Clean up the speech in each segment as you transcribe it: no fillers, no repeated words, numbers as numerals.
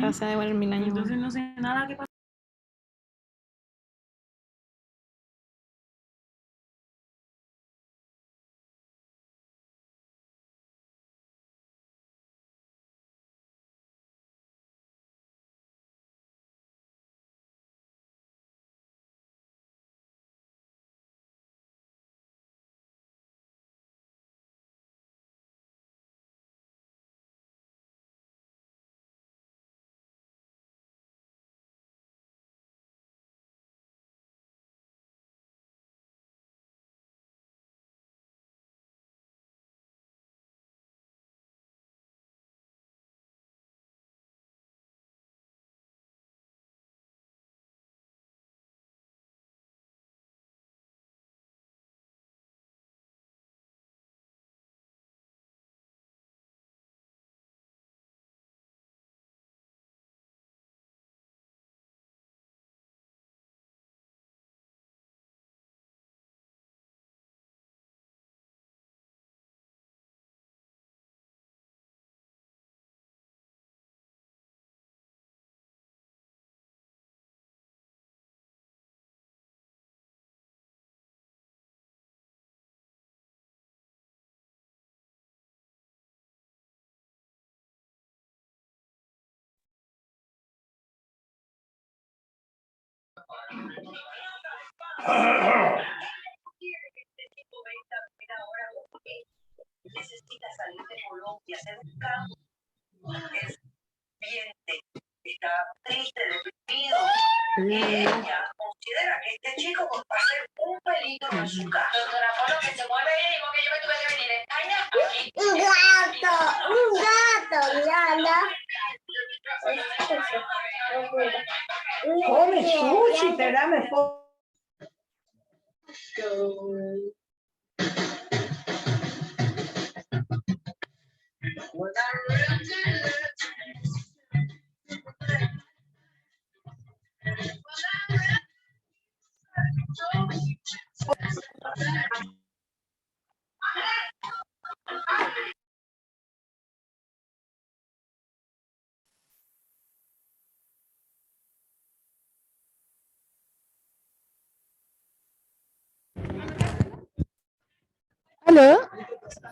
O sea, demorar 1000 años. Entonces no sé nada que pasa. Necesita salir de Colombia, hacer un cambio. Es bien, está triste, deprimido. Y ella considera que este chico va a ser un peligro en su casa. Doctora, por lo que se mueve ella, digo que yo me tuve que venir de España aquí. Un gato, Lala. Come sushi, te dame ¿Aló?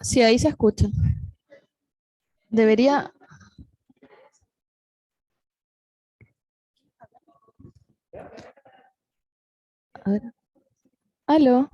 Sí, ahí se escucha. Debería... A ver. ¿Aló?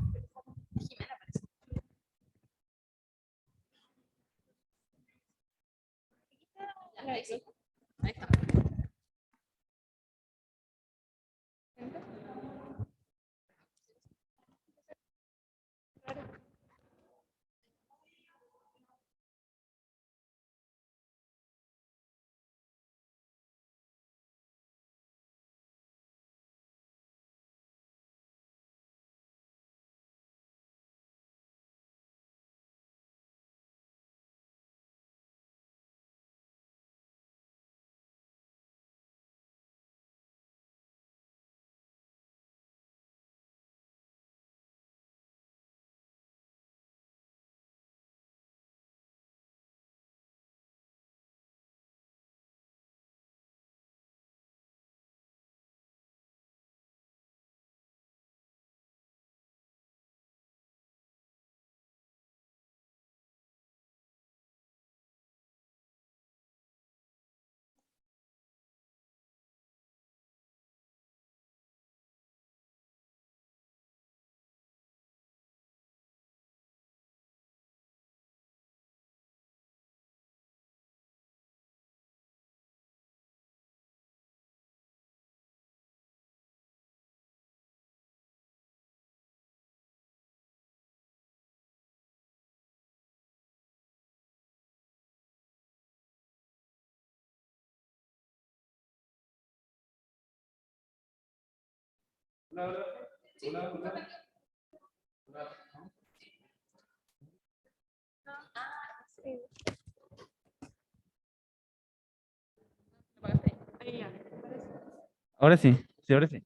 Ahora sí, ahora sí.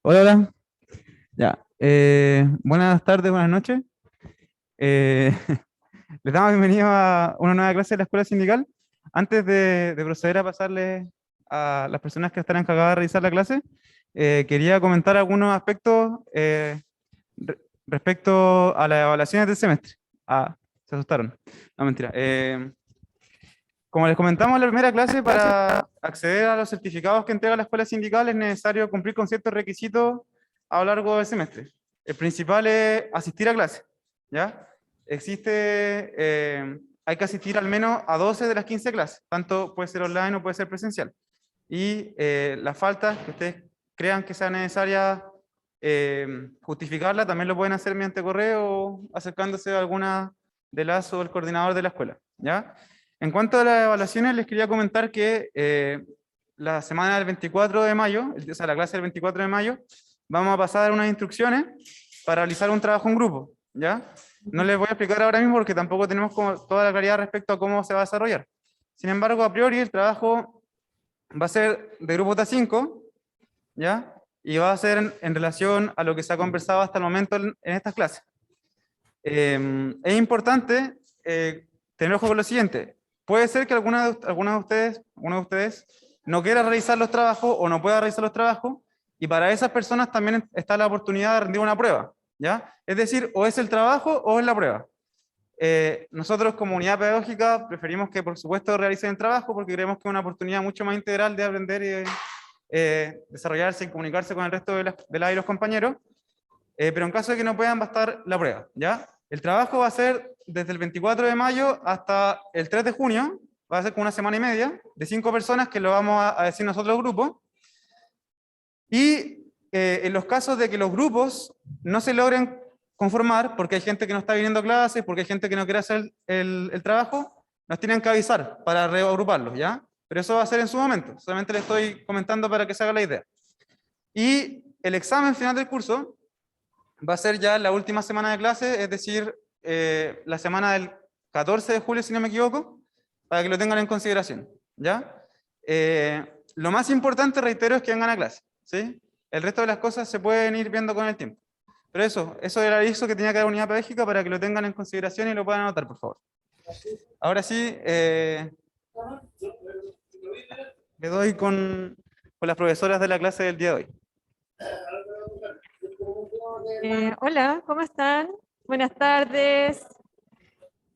Hola, hola. Ya. Buenas tardes, buenas noches. Eh, Les damos bienvenido a una nueva clase de la Escuela Sindical. Antes de proceder a pasarle a las personas que están encargadas de realizar la clase, quería comentar algunos aspectos re- respecto a las evaluaciones del semestre. Ah, se asustaron. No, mentira. Como les comentamos en la primera clase, para acceder a los certificados que entrega la escuela sindical es necesario cumplir con ciertos requisitos a lo largo del semestre. El principal es asistir a clase, ¿ya? Hay que asistir al menos a 12 de las 15 clases, tanto puede ser online o puede ser presencial. Y las faltas que ustedes crean que sea necesaria justificarla, también lo pueden hacer mediante correo o acercándose a alguna de las o el coordinador de la escuela, ¿ya? En cuanto a las evaluaciones, les quería comentar que la semana del 24 de mayo, o sea, la clase del 24 de mayo, vamos a pasar unas instrucciones para realizar un trabajo en grupo, ¿ya? No les voy a explicar ahora mismo porque tampoco tenemos toda la claridad respecto a cómo se va a desarrollar. Sin embargo, a priori el trabajo va a ser de grupo T5, ¿ya? Y va a ser en relación a lo que se ha conversado hasta el momento en estas clases. Es importante tener ojo con lo siguiente. Puede ser que alguno de ustedes no quiera realizar los trabajos o no pueda realizar los trabajos, y para esas personas también está la oportunidad de rendir una prueba, ¿ya? Es decir, o es el trabajo o es la prueba. Nosotros como unidad pedagógica preferimos que por supuesto realicen el trabajo porque creemos que es una oportunidad mucho más integral de aprender y de desarrollarse y comunicarse con el resto de las y los compañeros, pero en caso de que no puedan va a estar la prueba, ¿ya? El trabajo va a ser desde el 24 de mayo hasta el 3 de junio, va a ser como una semana y media, de 5 personas que lo vamos a decir nosotros grupo, y en los casos de que los grupos no se logren conformar, porque hay gente que no está viniendo a clases, porque hay gente que no quiere hacer el trabajo, nos tienen que avisar para reagruparlos, ¿ya? Pero eso va a ser en su momento, solamente le estoy comentando para que se haga la idea. Y el examen final del curso va a ser ya la última semana de clase, es decir, la semana del 14 de julio, si no me equivoco, para que lo tengan en consideración, ¿ya? Lo más importante, reitero, es que vengan a clase, ¿sí? El resto de las cosas se pueden ir viendo con el tiempo. Pero eso era el aviso que tenía que dar unidad pedagógica para que lo tengan en consideración y lo puedan anotar, por favor. Ahora sí, le doy con las profesoras de la clase del día de hoy. Hola, ¿cómo están? Buenas tardes.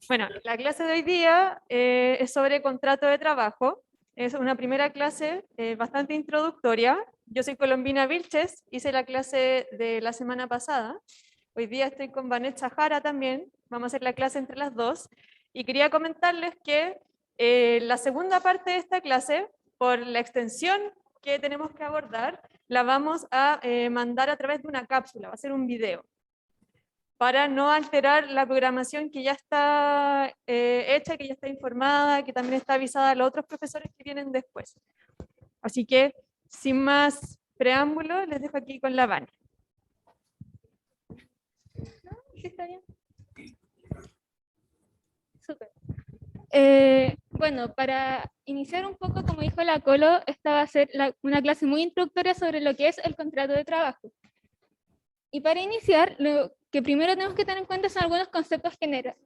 Bueno, la clase de hoy día es sobre contrato de trabajo. Es una primera clase bastante introductoria. Yo soy Colombina Vilches, hice la clase de la semana pasada. Hoy día estoy con Vanessa Jara también. Vamos a hacer la clase entre las dos. Y quería comentarles que la segunda parte de esta clase, por la extensión que tenemos que abordar, la vamos a mandar a través de una cápsula, va a ser un video, para no alterar la programación que ya está hecha, que ya está informada, que también está avisada a los otros profesores que vienen después. Así que, sin más preámbulo, les dejo aquí con la Vani. ¿Sí está bien? Súper. Bueno, para iniciar un poco, como dijo la Colo, esta va a ser una clase muy introductoria sobre lo que es el contrato de trabajo. Y para iniciar, lo que primero tenemos que tener en cuenta son algunos conceptos generales.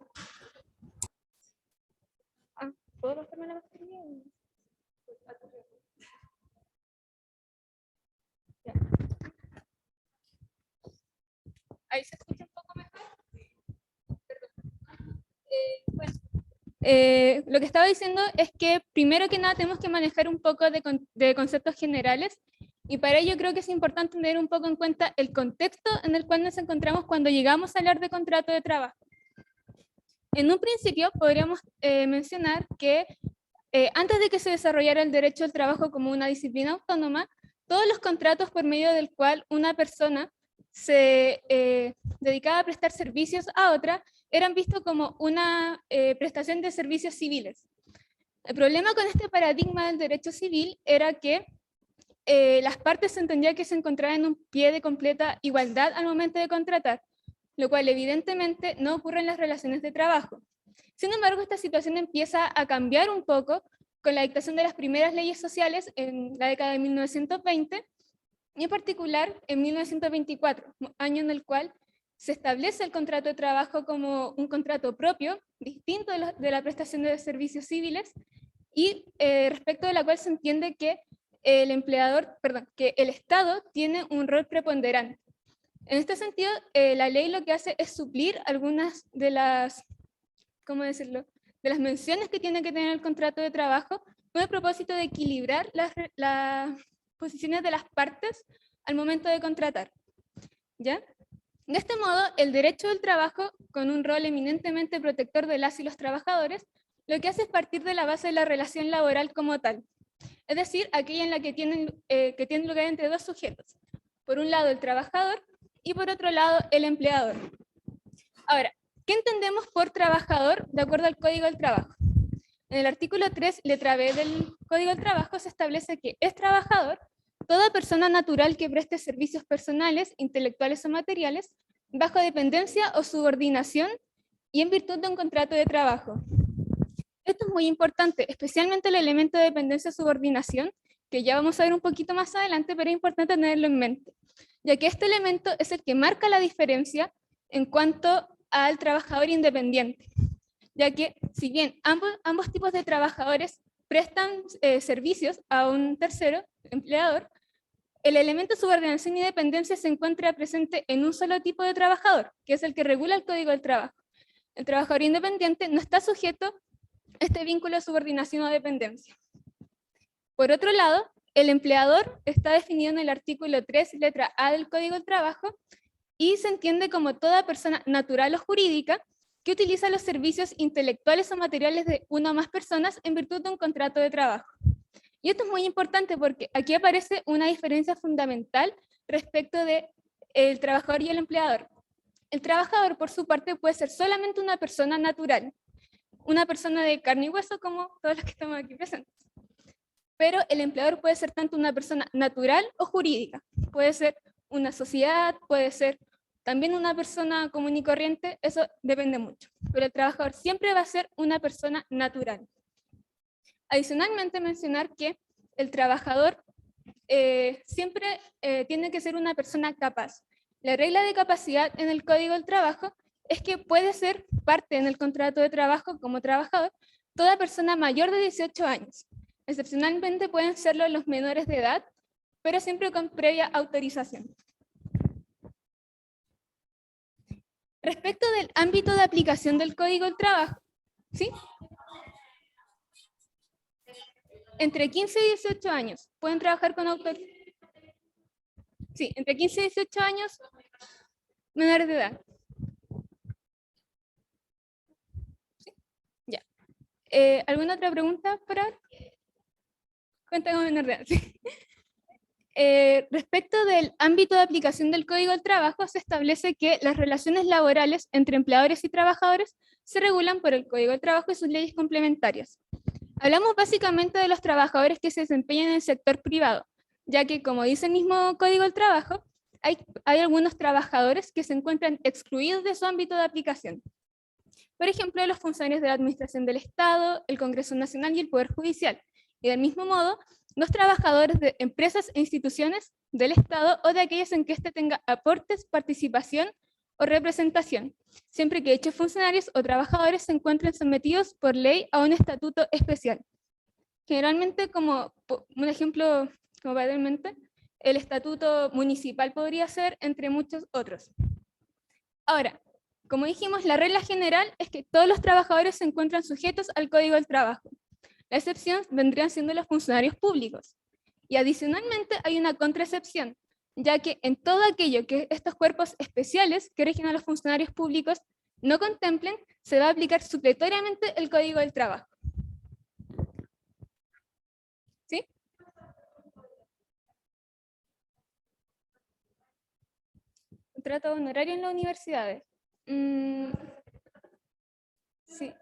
¿Puedo pasarme la mascarilla? Ya. Ahí se escucha un poco mejor. Bueno, lo que estaba diciendo es que primero que nada tenemos que manejar un poco de conceptos generales, y para ello creo que es importante tener un poco en cuenta el contexto en el cual nos encontramos cuando llegamos a hablar de contrato de trabajo. En un principio podríamos mencionar que antes de que se desarrollara el derecho al trabajo como una disciplina autónoma, todos los contratos por medio del cual una persona se dedicaba a prestar servicios a otra eran vistos como una prestación de servicios civiles. El problema con este paradigma del derecho civil era que las partes se entendía que se encontraban en un pie de completa igualdad al momento de contratar, lo cual evidentemente no ocurre en las relaciones de trabajo. Sin embargo, esta situación empieza a cambiar un poco con la dictación de las primeras leyes sociales en la década de 1920, y en particular en 1924, año en el cual se establece el contrato de trabajo como un contrato propio, distinto de la prestación de servicios civiles, y respecto de la cual se entiende que que el Estado tiene un rol preponderante. En este sentido, la ley lo que hace es suplir algunas de las, ¿cómo decirlo?, de las menciones que tiene que tener el contrato de trabajo con el propósito de equilibrar las posiciones de las partes al momento de contratar, ¿ya? De este modo, el derecho del trabajo, con un rol eminentemente protector de las y los trabajadores, lo que hace es partir de la base de la relación laboral como tal, es decir, aquella en la que tiene lugar entre dos sujetos. Por un lado, el trabajador y por otro lado, el empleador. Ahora, ¿qué entendemos por trabajador de acuerdo al Código del Trabajo? En el artículo 3, letra B del Código del Trabajo, se establece que es trabajador toda persona natural que preste servicios personales, intelectuales o materiales, bajo dependencia o subordinación y en virtud de un contrato de trabajo. Esto es muy importante, especialmente el elemento de dependencia o subordinación, que ya vamos a ver un poquito más adelante, pero es importante tenerlo en mente, ya que este elemento es el que marca la diferencia en cuanto al trabajador independiente, ya que si bien ambos tipos de trabajadores prestan servicios a un tercero, empleador, el elemento subordinación y dependencia se encuentra presente en un solo tipo de trabajador, que es el que regula el Código del Trabajo. El trabajador independiente no está sujeto a este vínculo de subordinación o dependencia. Por otro lado, el empleador está definido en el artículo 3, letra A del Código del Trabajo, y se entiende como toda persona natural o jurídica que utiliza los servicios intelectuales o materiales de una o más personas en virtud de un contrato de trabajo. Y esto es muy importante porque aquí aparece una diferencia fundamental respecto del trabajador y el empleador. El trabajador, por su parte, puede ser solamente una persona natural, una persona de carne y hueso como todos los que estamos aquí presentes. Pero el empleador puede ser tanto una persona natural o jurídica. Puede ser una sociedad, puede ser también una persona común y corriente, eso depende mucho. Pero el trabajador siempre va a ser una persona natural. Adicionalmente, mencionar que el trabajador siempre tiene que ser una persona capaz. La regla de capacidad en el Código del Trabajo es que puede ser parte en el contrato de trabajo como trabajador toda persona mayor de 18 años. Excepcionalmente pueden serlo los menores de edad, pero siempre con previa autorización. Respecto del ámbito de aplicación del Código del Trabajo, ¿sí? Entre 15 y 18 años pueden trabajar con autorización. Sí, entre 15 y 18 años, menores de edad. ¿Sí? Ya. ¿Alguna otra pregunta por ahora? Cuenta con menor de edad. ¿Sí? Respecto del ámbito de aplicación del Código del Trabajo, se establece que las relaciones laborales entre empleadores y trabajadores se regulan por el Código del Trabajo y sus leyes complementarias. Hablamos básicamente de los trabajadores que se desempeñan en el sector privado, ya que, como dice el mismo Código del Trabajo, hay algunos trabajadores que se encuentran excluidos de su ámbito de aplicación. Por ejemplo, los funcionarios de la Administración del Estado, el Congreso Nacional y el Poder Judicial. Y del mismo modo, los trabajadores de empresas e instituciones del Estado o de aquellas en que éste tenga aportes, participación o representación, siempre que dichos funcionarios o trabajadores se encuentren sometidos por ley a un estatuto especial. Generalmente, como un ejemplo, como brevemente, el estatuto municipal podría ser, entre muchos otros. Ahora, como dijimos, la regla general es que todos los trabajadores se encuentran sujetos al Código del Trabajo. La excepción vendrían siendo los funcionarios públicos. Y adicionalmente hay una contraexcepción, ya que en todo aquello que estos cuerpos especiales que rigen a los funcionarios públicos no contemplen, se va a aplicar supletoriamente el Código del Trabajo. ¿Sí? Contrato honorario en las universidades. Sí.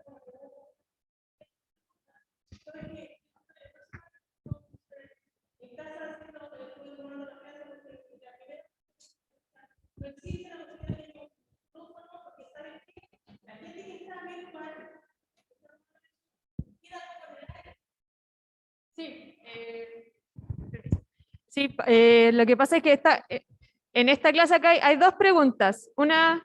Sí, lo que pasa es que en esta clase acá hay dos preguntas. Una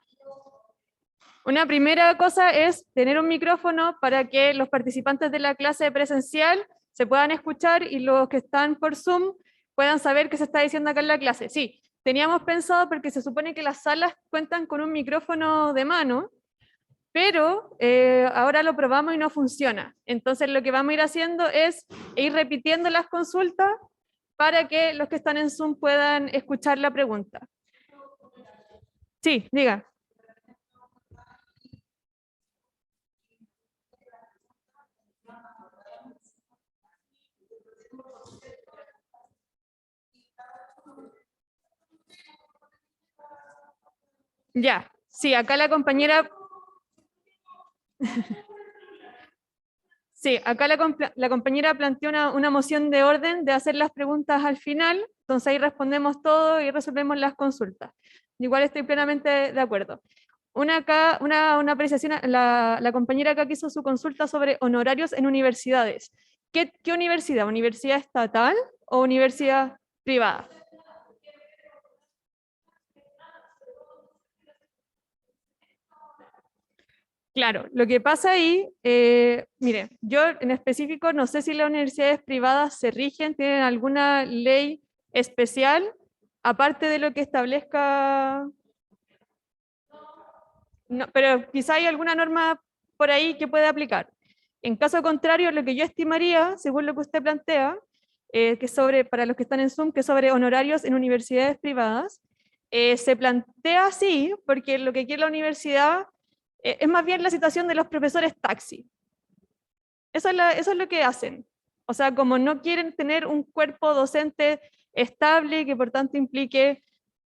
primera cosa es tener un micrófono para que los participantes de la clase presencial se puedan escuchar y los que están por Zoom puedan saber qué se está diciendo acá en la clase. Sí, teníamos pensado porque se supone que las salas cuentan con un micrófono de mano, pero ahora lo probamos y no funciona. Entonces lo que vamos a ir haciendo es ir repitiendo las consultas para que los que están en Zoom puedan escuchar la pregunta. Sí, diga. Ya, sí, acá la compañera... Sí, acá la compañera planteó una moción de orden de hacer las preguntas al final, entonces ahí respondemos todo y resolvemos las consultas. Igual estoy plenamente de acuerdo. Una apreciación, la compañera acá que hizo su consulta sobre honorarios en universidades. ¿Qué universidad? ¿Universidad estatal o universidad privada? Claro, lo que pasa ahí, mire, yo en específico no sé si las universidades privadas se rigen, tienen alguna ley especial, aparte de lo que establezca, no, pero quizá hay alguna norma por ahí que pueda aplicar. En caso contrario, lo que yo estimaría, según lo que usted plantea, que para los que están en Zoom, que sobre honorarios en universidades privadas, se plantea así, porque lo que quiere la universidad es más bien la situación de los profesores taxi. Eso es lo que hacen. O sea, como no quieren tener un cuerpo docente estable, que por tanto implique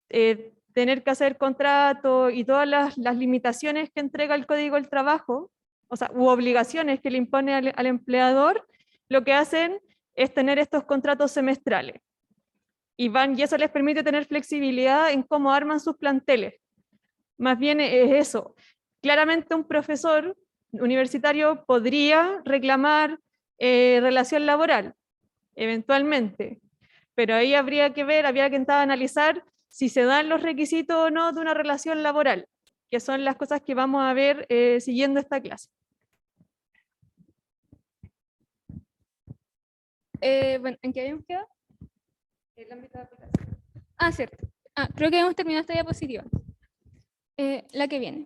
tener que hacer contrato y todas las limitaciones que entrega el Código del Trabajo, o sea, u obligaciones que le impone al empleador, lo que hacen es tener estos contratos semestrales. Y eso les permite tener flexibilidad en cómo arman sus planteles. Más bien es eso. Claramente un profesor universitario podría reclamar relación laboral, eventualmente, pero ahí habría que intentar analizar si se dan los requisitos o no de una relación laboral, que son las cosas que vamos a ver siguiendo esta clase. Bueno, ¿en qué habíamos quedado? El ámbito de aplicación. Ah, cierto. Creo que hemos terminado esta diapositiva. La que viene.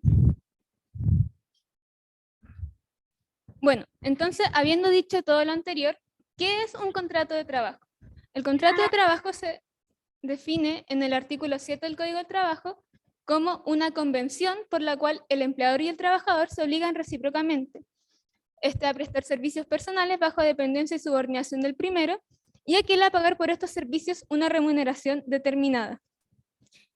Bueno, entonces, habiendo dicho todo lo anterior, ¿qué es un contrato de trabajo? El contrato de trabajo se define en el artículo 7 del Código del Trabajo como una convención por la cual el empleador y el trabajador se obligan recíprocamente a prestar servicios personales bajo dependencia y subordinación del primero, y aquel a pagar por estos servicios una remuneración determinada.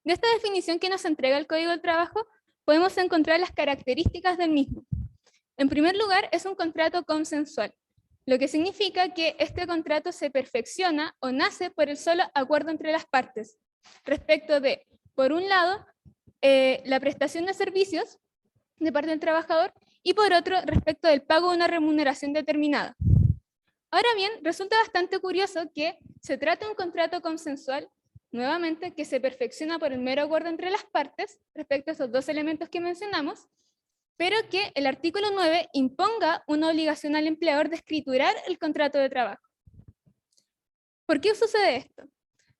De esta definición que nos entrega el Código del Trabajo, podemos encontrar las características del mismo. En primer lugar, es un contrato consensual, lo que significa que este contrato se perfecciona o nace por el solo acuerdo entre las partes, respecto de, por un lado, la prestación de servicios de parte del trabajador, y por otro, respecto del pago de una remuneración determinada. Ahora bien, resulta bastante curioso que se trata de un contrato consensual, nuevamente, que se perfecciona por el mero acuerdo entre las partes, respecto a esos dos elementos que mencionamos, pero que el artículo 9 imponga una obligación al empleador de escriturar el contrato de trabajo. ¿Por qué sucede esto?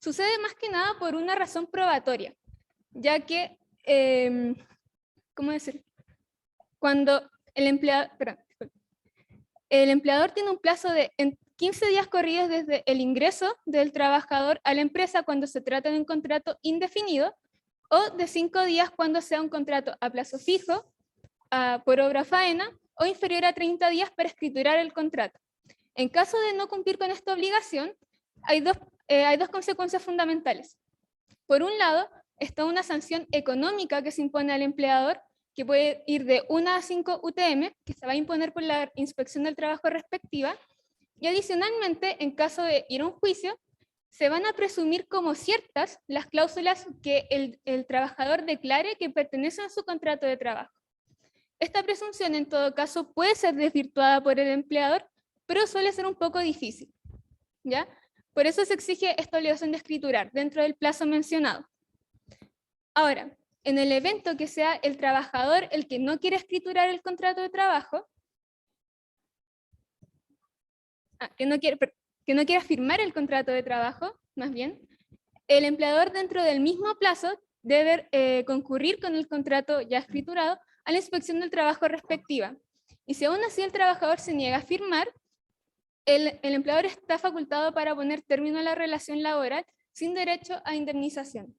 Sucede más que nada por una razón probatoria, ya que, ¿cómo decir? Cuando el empleador tiene un plazo de 15 días corridos desde el ingreso del trabajador a la empresa cuando se trata de un contrato indefinido, o de 5 días cuando sea un contrato a plazo fijo, por obra faena, o inferior a 30 días para escriturar el contrato. En caso de no cumplir con esta obligación, hay dos consecuencias fundamentales. Por un lado, está una sanción económica que se impone al empleador, que puede ir de 1 a 5 UTM, que se va a imponer por la inspección del trabajo respectiva, y adicionalmente, en caso de ir a un juicio, se van a presumir como ciertas las cláusulas que el trabajador declare que pertenecen a su contrato de trabajo. Esta presunción, en todo caso, puede ser desvirtuada por el empleador, pero suele ser un poco difícil, ¿ya? Por eso se exige esta obligación de escriturar dentro del plazo mencionado. Ahora, en el evento que sea el trabajador el que no quiere escriturar el contrato de trabajo, que no quiera firmar el contrato de trabajo, más bien, el empleador dentro del mismo plazo debe concurrir con el contrato ya escriturado a la inspección del trabajo respectiva. Y si aún así el trabajador se niega a firmar, el empleador está facultado para poner término a la relación laboral sin derecho a indemnización.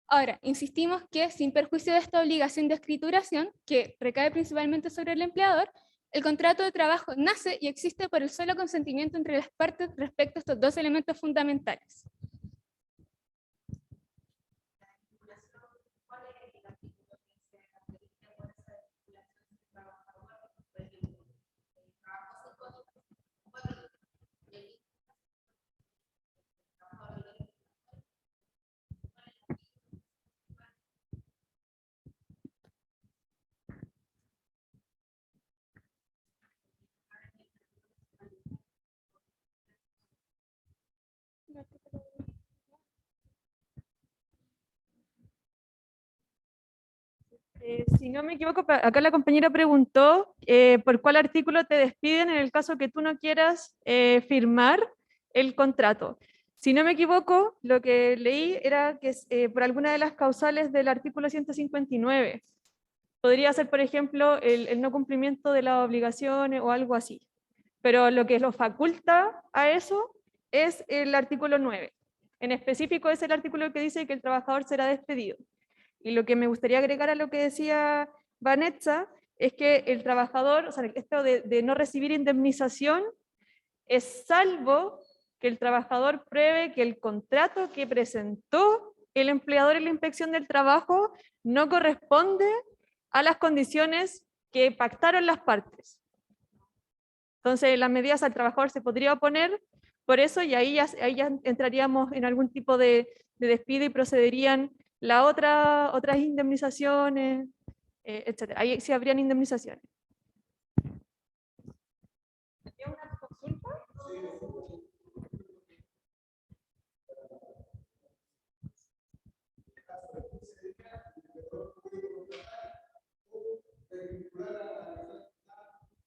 Ahora, insistimos que sin perjuicio de esta obligación de escrituración, que recae principalmente sobre el empleador, el contrato de trabajo nace y existe por el solo consentimiento entre las partes respecto a estos dos elementos fundamentales. Si no me equivoco, acá la compañera preguntó por cuál artículo te despiden en el caso que tú no quieras firmar el contrato. Si no me equivoco, lo que leí era que por alguna de las causales del artículo 159. Podría ser, por ejemplo, el no cumplimiento de las obligaciones o algo así. Pero lo que lo faculta a eso es el artículo 9. En específico es el artículo que dice que el trabajador será despedido. Y lo que me gustaría agregar a lo que decía Vanessa es que el trabajador, o sea, esto de no recibir indemnización es salvo que el trabajador pruebe que el contrato que presentó el empleador en la inspección del trabajo no corresponde a las condiciones que pactaron las partes. Entonces, las medidas al trabajador se podría oponer por eso, y ahí ya entraríamos en algún tipo de despido y procederían otras indemnizaciones, etc. Ahí sí habrían indemnizaciones. ¿Había una consulta?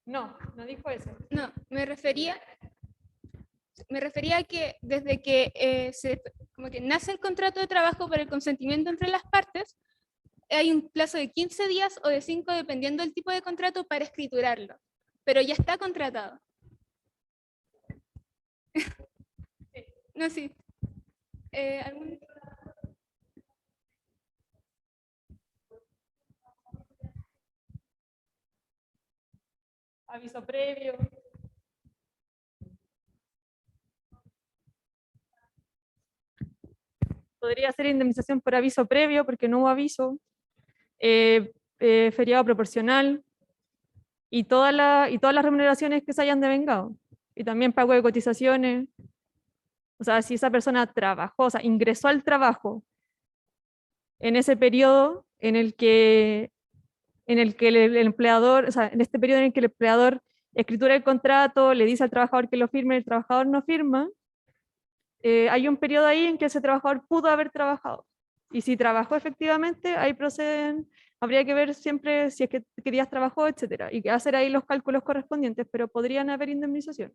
No, no dijo eso. No, me refería a que desde que como que nace el contrato de trabajo por el consentimiento entre las partes, hay un plazo de 15 días o de 5, dependiendo del tipo de contrato, para escriturarlo. Pero ya está contratado. No, sí. ¿Algún... Aviso previo. Podría ser indemnización por aviso previo, porque no hubo aviso. Feriado proporcional. Y todas las remuneraciones que se hayan devengado. Y también pago de cotizaciones. O sea, si esa persona trabajó, o sea, ingresó al trabajo en ese periodo en el que el empleador, o sea, en este periodo en el que el empleador escritura el contrato, le dice al trabajador que lo firme, el trabajador no firma, hay un periodo ahí en que ese trabajador pudo haber trabajado. Y si trabajó efectivamente, ahí proceden, habría que ver siempre si es que qué días trabajó, etcétera, y hacer ahí los cálculos correspondientes, pero podrían haber indemnización.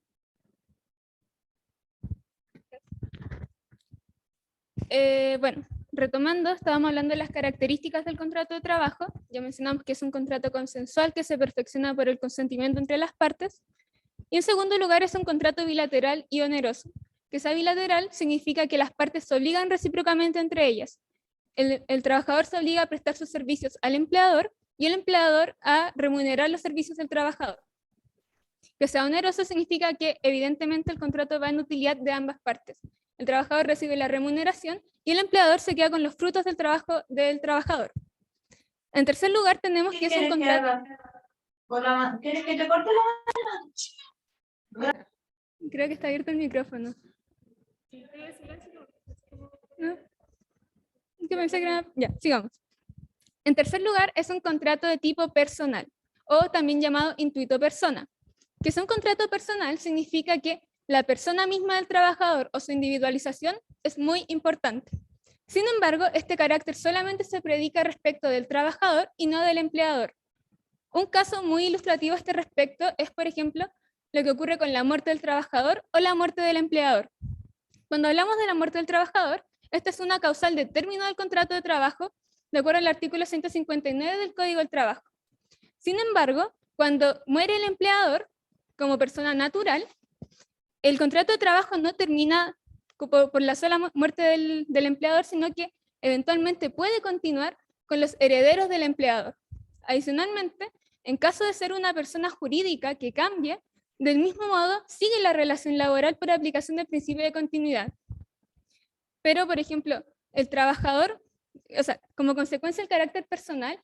Bueno, retomando, estábamos hablando de las características del contrato de trabajo. Ya mencionamos que es un contrato consensual que se perfecciona por el consentimiento entre las partes. Y en segundo lugar es un contrato bilateral y oneroso. Que sea bilateral significa que las partes se obligan recíprocamente entre ellas. El trabajador se obliga a prestar sus servicios al empleador y el empleador a remunerar los servicios del trabajador. Que sea oneroso significa que evidentemente el contrato va en utilidad de ambas partes. El trabajador recibe la remuneración y el empleador se queda con los frutos del trabajo del trabajador. En tercer lugar tenemos que es un contrato... ¿Quieres que te corte la mano? Creo que está abierto el micrófono. ¿No? Que pensé que era... Ya, sigamos. En tercer lugar es un contrato de tipo personal, o también llamado intuito persona. Que sea un contrato personal significa que la persona misma del trabajador o su individualización es muy importante. Sin embargo, este carácter solamente se predica respecto del trabajador y no del empleador. Un caso muy ilustrativo a este respecto es, por ejemplo, lo que ocurre con la muerte del trabajador o la muerte del empleador. Cuando hablamos de la muerte del trabajador, esta es una causal de término del contrato de trabajo, de acuerdo al artículo 159 del Código del Trabajo. Sin embargo, cuando muere el empleador, como persona natural, el contrato de trabajo no termina por la sola muerte del empleador, sino que eventualmente puede continuar con los herederos del empleador. Adicionalmente, en caso de ser una persona jurídica que cambie, del mismo modo sigue la relación laboral por aplicación del principio de continuidad. Pero, por ejemplo, el trabajador, o sea, como consecuencia del carácter personal,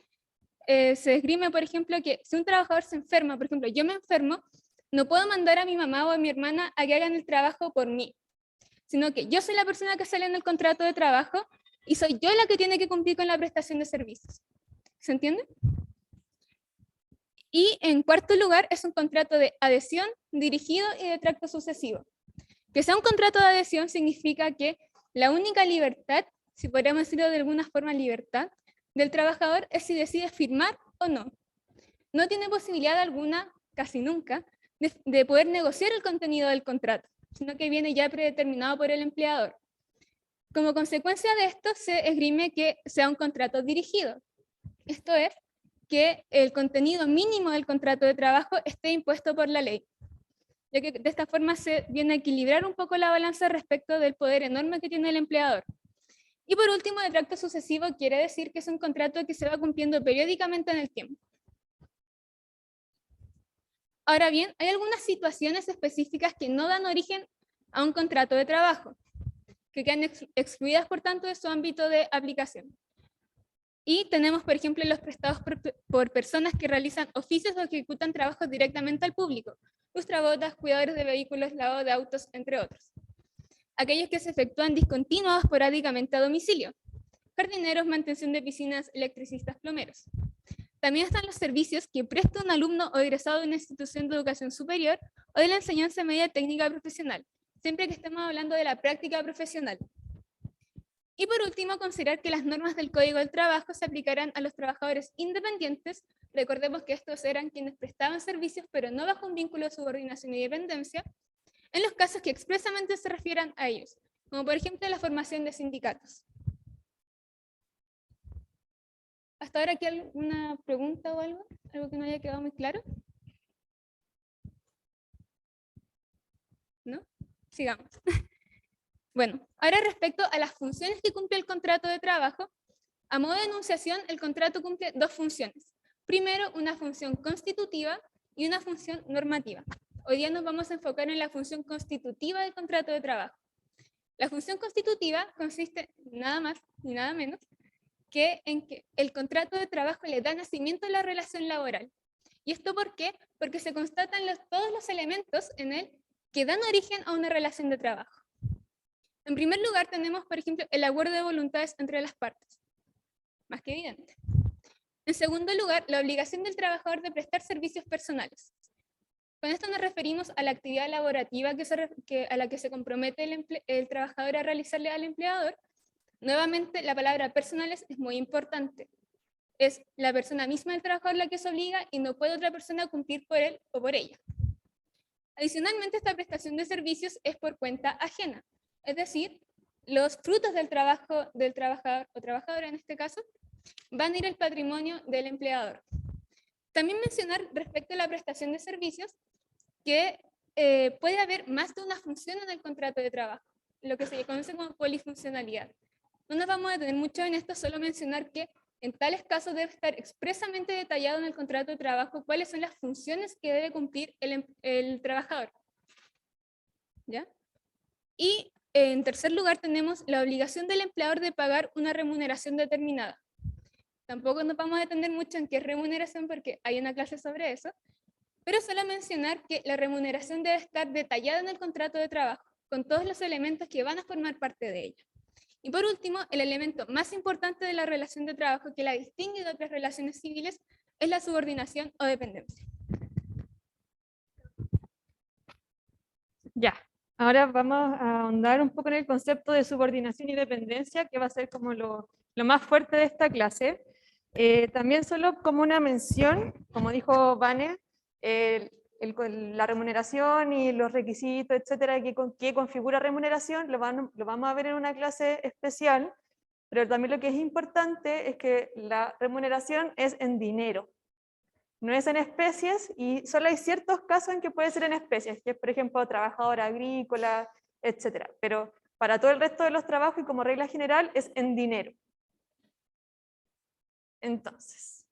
se esgrime, por ejemplo, que si un trabajador se enferma, por ejemplo, yo me enfermo, no puedo mandar a mi mamá o a mi hermana a que hagan el trabajo por mí, sino que yo soy la persona que sale en el contrato de trabajo y soy yo la que tiene que cumplir con la prestación de servicios. ¿Se entiende? Y en cuarto lugar es un contrato de adhesión, dirigido y de tracto sucesivo. Que sea un contrato de adhesión significa que la única libertad, si podríamos decirlo de alguna forma libertad, del trabajador es si decide firmar o no. No tiene posibilidad alguna, casi nunca, de poder negociar el contenido del contrato, sino que viene ya predeterminado por el empleador. Como consecuencia de esto se esgrime que sea un contrato dirigido. Esto es, que el contenido mínimo del contrato de trabajo esté impuesto por la ley, ya que de esta forma se viene a equilibrar un poco la balanza respecto del poder enorme que tiene el empleador. Y por último, el tracto sucesivo quiere decir que es un contrato que se va cumpliendo periódicamente en el tiempo. Ahora bien, hay algunas situaciones específicas que no dan origen a un contrato de trabajo, que quedan excluidas por tanto de su ámbito de aplicación. Y tenemos, por ejemplo, los prestados por personas que realizan oficios o ejecutan trabajos directamente al público, lustrabotas, cuidadores de vehículos, lavado de autos, entre otros. Aquellos que se efectúan discontinuos esporádicamente a domicilio, jardineros, mantención de piscinas, electricistas, plomeros. También están los servicios que presta un alumno o egresado de una institución de educación superior o de la enseñanza media técnica profesional, siempre que estemos hablando de la práctica profesional. Y por último, considerar que las normas del Código del Trabajo se aplicarán a los trabajadores independientes. Recordemos que estos eran quienes prestaban servicios, pero no bajo un vínculo de subordinación y dependencia, en los casos que expresamente se refieran a ellos, como por ejemplo la formación de sindicatos. ¿Hasta ahora aquí alguna pregunta o algo? ¿Algo que no haya quedado muy claro? ¿No? Sigamos. Bueno, ahora respecto a las funciones que cumple el contrato de trabajo, a modo de enunciación, el contrato cumple dos funciones. Primero, una función constitutiva y una función normativa. Hoy día nos vamos a enfocar en la función constitutiva del contrato de trabajo. La función constitutiva consiste nada más ni nada menos que en que el contrato de trabajo le da nacimiento a la relación laboral. ¿Y esto por qué? Porque se constatan todos los elementos en él que dan origen a una relación de trabajo. En primer lugar tenemos, por ejemplo, el acuerdo de voluntades entre las partes, más que evidente. En segundo lugar, la obligación del trabajador de prestar servicios personales. Con esto nos referimos a la actividad laborativa a la que se compromete el trabajador a realizarle al empleador. Nuevamente, la palabra personales es muy importante. Es la persona misma del trabajador la que se obliga y no puede otra persona cumplir por él o por ella. Adicionalmente, esta prestación de servicios es por cuenta ajena. Es decir, los frutos del trabajo del trabajador o trabajadora en este caso van a ir al patrimonio del empleador. También mencionar respecto a la prestación de servicios que puede haber más de una función en el contrato de trabajo, lo que se conoce como polifuncionalidad. No nos vamos a detener mucho en esto, solo mencionar que en tales casos debe estar expresamente detallado en el contrato de trabajo cuáles son las funciones que debe cumplir el trabajador. ¿Ya? Y en tercer lugar tenemos la obligación del empleador de pagar una remuneración determinada. Tampoco nos vamos a detener mucho en qué es remuneración porque hay una clase sobre eso, pero solo mencionar que la remuneración debe estar detallada en el contrato de trabajo, con todos los elementos que van a formar parte de ella. Y por último, el elemento más importante de la relación de trabajo que la distingue de otras relaciones civiles es la subordinación o dependencia. Ya, Ahora vamos a ahondar un poco en el concepto de subordinación y dependencia, que va a ser como lo más fuerte de esta clase. También solo como una mención, como dijo Vane, la remuneración y los requisitos, etcétera, que configura remuneración, lo vamos a ver en una clase especial, pero también lo que es importante es que la remuneración es en dinero. No es en especies y solo hay ciertos casos en que puede ser en especies, que es por ejemplo trabajador agrícola, etc. Pero para todo el resto de los trabajos y como regla general es en dinero. Entonces,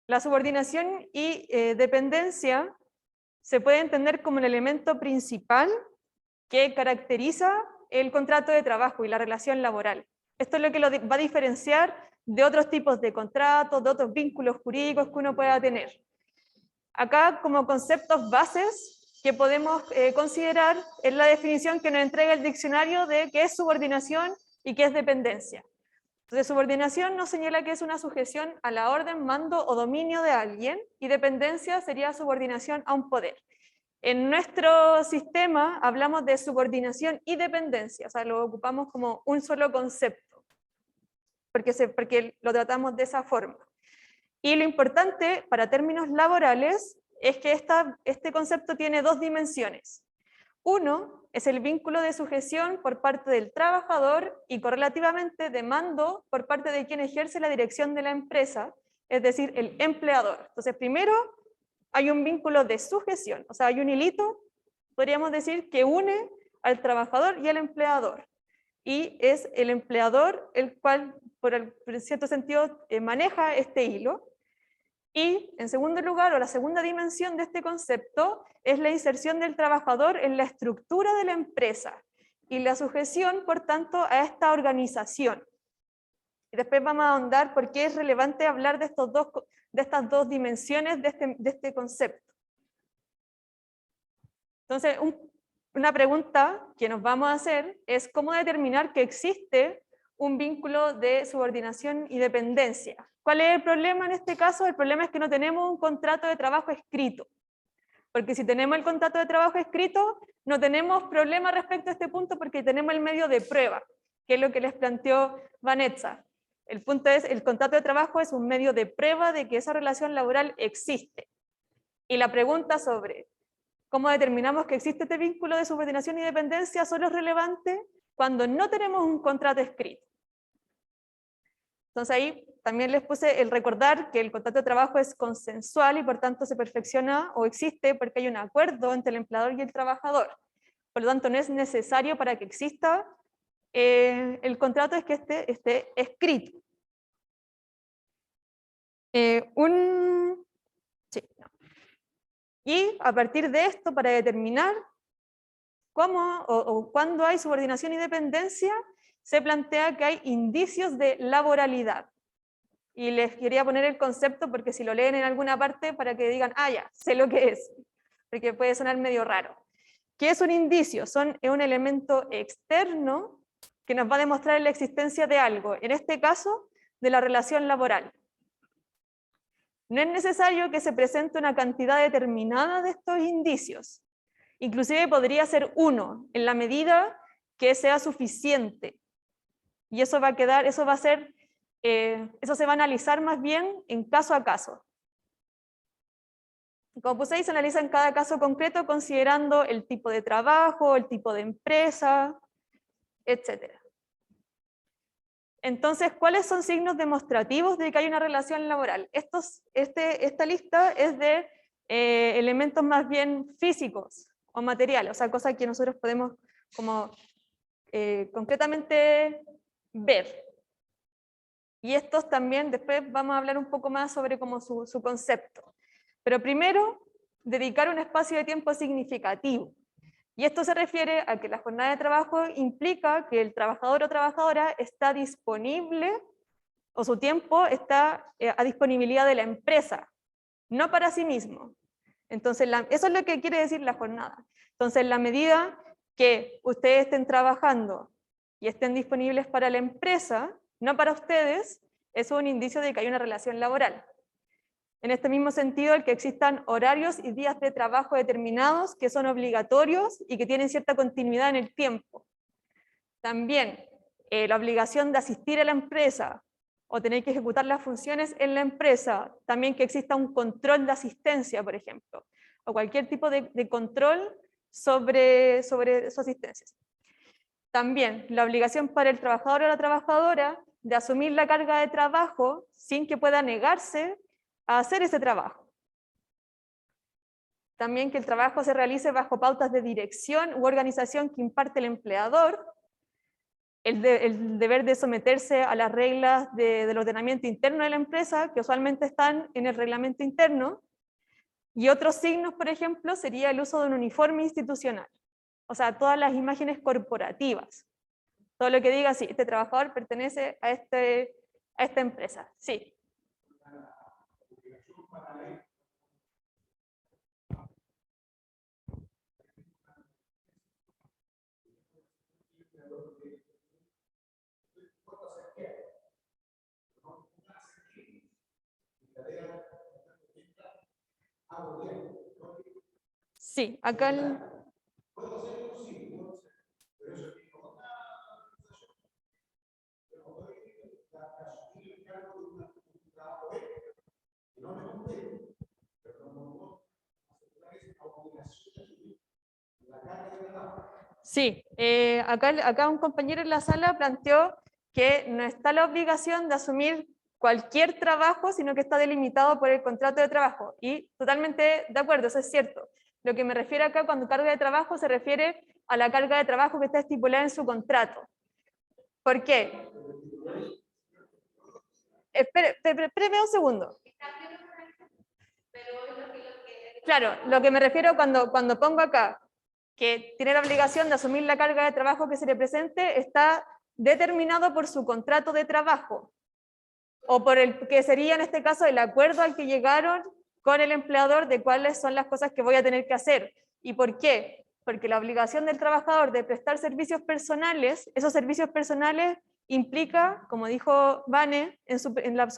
la subordinación y dependencia se puede entender como el elemento principal que caracteriza el contrato de trabajo y la relación laboral. Esto es lo que lo va a diferenciar de otros tipos de contratos, de otros vínculos jurídicos que uno pueda tener. Acá, como conceptos bases que podemos considerar, es la definición que nos entrega el diccionario de qué es subordinación y qué es dependencia. Entonces, subordinación nos señala que es una sujeción a la orden, mando o dominio de alguien, y dependencia sería subordinación a un poder. En nuestro sistema hablamos de subordinación y dependencia, o sea, lo ocupamos como un solo concepto, porque lo tratamos de esa forma. Y lo importante para términos laborales es que este concepto tiene dos dimensiones. Uno es el vínculo de sujeción por parte del trabajador y correlativamente de mando por parte de quien ejerce la dirección de la empresa, es decir, el empleador. Entonces, primero hay un vínculo de sujeción, o sea, hay un hilito, podríamos decir, que une al trabajador y al empleador. Y es el empleador el cual, en cierto sentido, maneja este hilo. Y, en segundo lugar, o la segunda dimensión de este concepto, es la inserción del trabajador en la estructura de la empresa y la sujeción, por tanto, a esta organización. Y después vamos a ahondar por qué es relevante hablar de estas dos dimensiones de este concepto. Entonces, una pregunta que nos vamos a hacer es cómo determinar que existe un vínculo de subordinación y dependencia. ¿Cuál es el problema en este caso? El problema es que no tenemos un contrato de trabajo escrito. Porque si tenemos el contrato de trabajo escrito, no tenemos problema respecto a este punto porque tenemos el medio de prueba, que es lo que les planteó Vanessa. El punto es, el contrato de trabajo es un medio de prueba de que esa relación laboral existe. Y la pregunta sobre cómo determinamos que existe este vínculo de subordinación y dependencia solo es relevante cuando no tenemos un contrato escrito. Entonces ahí también les puse el recordar que el contrato de trabajo es consensual y por tanto se perfecciona o existe porque hay un acuerdo entre el empleador y el trabajador. Por lo tanto no es necesario para que exista el contrato es que esté escrito. Y a partir de esto, para determinar cómo o cuándo hay subordinación y dependencia, se plantea que hay indicios de laboralidad. Y les quería poner el concepto porque si lo leen en alguna parte para que digan, ah, ya, sé lo que es, porque puede sonar medio raro. ¿Qué es un indicio? Es un elemento externo que nos va a demostrar la existencia de algo, en este caso, de la relación laboral. No es necesario que se presente una cantidad determinada de estos indicios. Inclusive podría ser uno, en la medida que sea suficiente. Y eso va a quedar, eso se va a analizar más bien en caso a caso. Como puse ahí, se analiza en cada caso concreto considerando el tipo de trabajo, el tipo de empresa, etc. Entonces, ¿cuáles son signos demostrativos de que hay una relación laboral? Esta lista es de elementos más bien físicos o materiales, o sea, cosas que nosotros podemos como concretamente ver. Y estos también, después vamos a hablar un poco más sobre como su concepto. Pero primero, dedicar un espacio de tiempo significativo. Y esto se refiere a que la jornada de trabajo implica que el trabajador o trabajadora está disponible, o su tiempo está a disponibilidad de la empresa, no para sí mismo. Entonces, eso es lo que quiere decir la jornada. Entonces, en la medida que ustedes estén trabajando y estén disponibles para la empresa, no para ustedes, eso es un indicio de que hay una relación laboral. En este mismo sentido, el que existan horarios y días de trabajo determinados que son obligatorios y que tienen cierta continuidad en el tiempo. También la obligación de asistir a la empresa o tener que ejecutar las funciones en la empresa. También que exista un control de asistencia, por ejemplo, o cualquier tipo de control sobre su asistencia. También la obligación para el trabajador o la trabajadora de asumir la carga de trabajo sin que pueda negarse a hacer ese trabajo. También que el trabajo se realice bajo pautas de dirección u organización que imparte el empleador, el deber de someterse a las reglas del ordenamiento interno de la empresa, que usualmente están en el reglamento interno, y otros signos, por ejemplo, sería el uso de un uniforme institucional, o sea, todas las imágenes corporativas, todo lo que diga, sí, este trabajador pertenece a esta empresa, sí. Sí, acá sí, acá un compañero en la sala planteó que no está la obligación de asumir cualquier trabajo, sino que está delimitado por el contrato de trabajo. Y totalmente de acuerdo, eso es cierto. Lo que me refiero acá cuando carga de trabajo se refiere a la carga de trabajo que está estipulada en su contrato. ¿Por qué? Espéreme un segundo. Claro, lo que me refiero cuando pongo acá que tiene la obligación de asumir la carga de trabajo que se le presente, está determinado por su contrato de trabajo, o por el que sería en este caso el acuerdo al que llegaron con el empleador de cuáles son las cosas que voy a tener que hacer. ¿Y por qué? Porque la obligación del trabajador de prestar servicios personales, esos servicios personales implica, como dijo Vane en su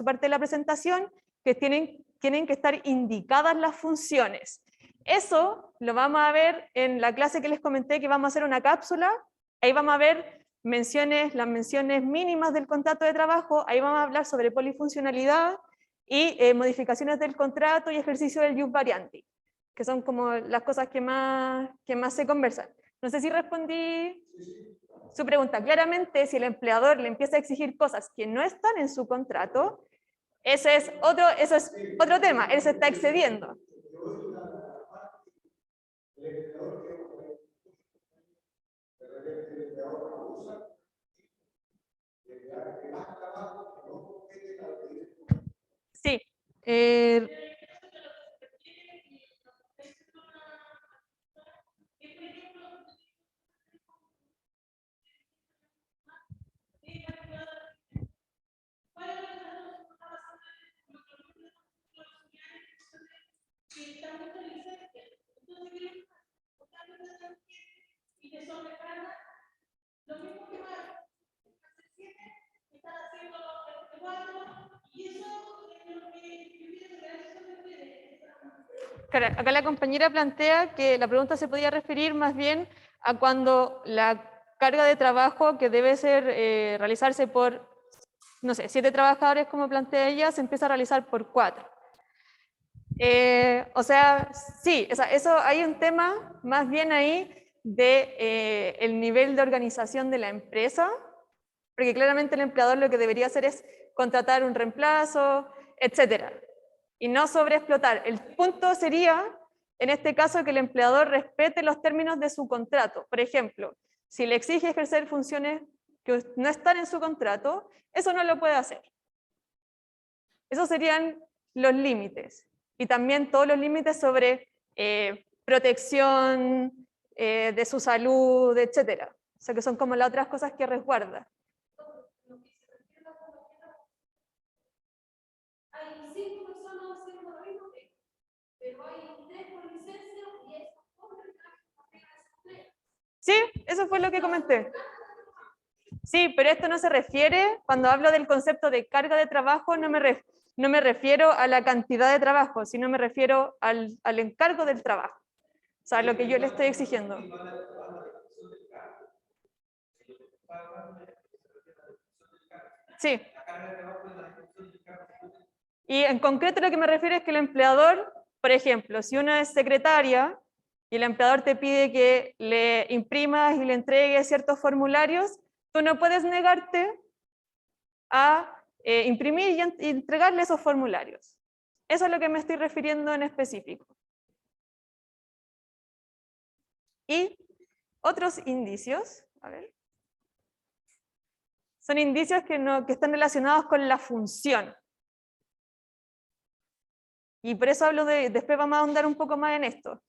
parte de la presentación, que tienen que estar indicadas las funciones. Eso lo vamos a ver en la clase que les comenté que vamos a hacer una cápsula. Ahí vamos a ver las menciones mínimas del contrato de trabajo. Ahí vamos a hablar sobre polifuncionalidad y modificaciones del contrato y ejercicio del ius variandi, que son como las cosas que más se conversan. No sé si respondí su pregunta. Claramente, si el empleador le empieza a exigir cosas que no están en su contrato, eso es otro tema, él se está excediendo. Sí. Acá la compañera plantea que la pregunta se podía referir más bien a cuando la carga de trabajo que debe ser realizarse por, no sé, 7 trabajadores como plantea ella, se empieza a realizar por 4. O sea, sí, eso hay un tema más bien ahí de el nivel de organización de la empresa, porque claramente el empleador lo que debería hacer es contratar un reemplazo, etcétera, y no sobreexplotar. El punto sería, en este caso, que el empleador respete los términos de su contrato. Por ejemplo, si le exige ejercer funciones que no están en su contrato, eso no lo puede hacer. Esos serían los límites. Y también todos los límites sobre protección de su salud, etcétera. O sea, que son como las otras cosas que resguarda. Hay 5 personas haciendo lo mismo, pero hay 3 por licencia y esos hombres que Sí, eso fue lo que comenté. Sí, pero esto no se refiere, cuando hablo del concepto de carga de trabajo, no me no me refiero a la cantidad de trabajo, sino me refiero al encargo del trabajo. O sea, lo que yo le estoy exigiendo. Sí. Y en concreto lo que me refiero es que el empleador, por ejemplo, si una es secretaria y el empleador te pide que le imprimas y le entregues ciertos formularios, tú no puedes negarte a imprimir y entregarle esos formularios. Eso es lo que me estoy refiriendo en específico. Y otros indicios, a ver, son indicios que están relacionados con la función. Y por eso hablo después vamos a ahondar un poco más en esto.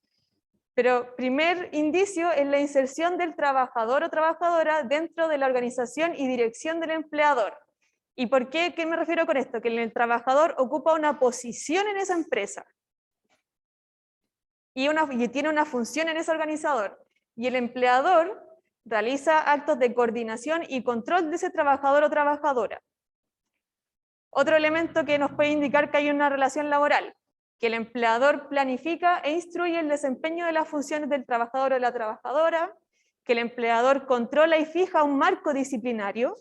Pero primer indicio es la inserción del trabajador o trabajadora dentro de la organización y dirección del empleador. ¿Y por qué? ¿Qué me refiero con esto? Que el trabajador ocupa una posición en esa empresa y tiene una función en ese organizador. Y el empleador realiza actos de coordinación y control de ese trabajador o trabajadora. Otro elemento que nos puede indicar que hay una relación laboral, que el empleador planifica e instruye el desempeño de las funciones del trabajador o la trabajadora, que el empleador controla y fija un marco disciplinario,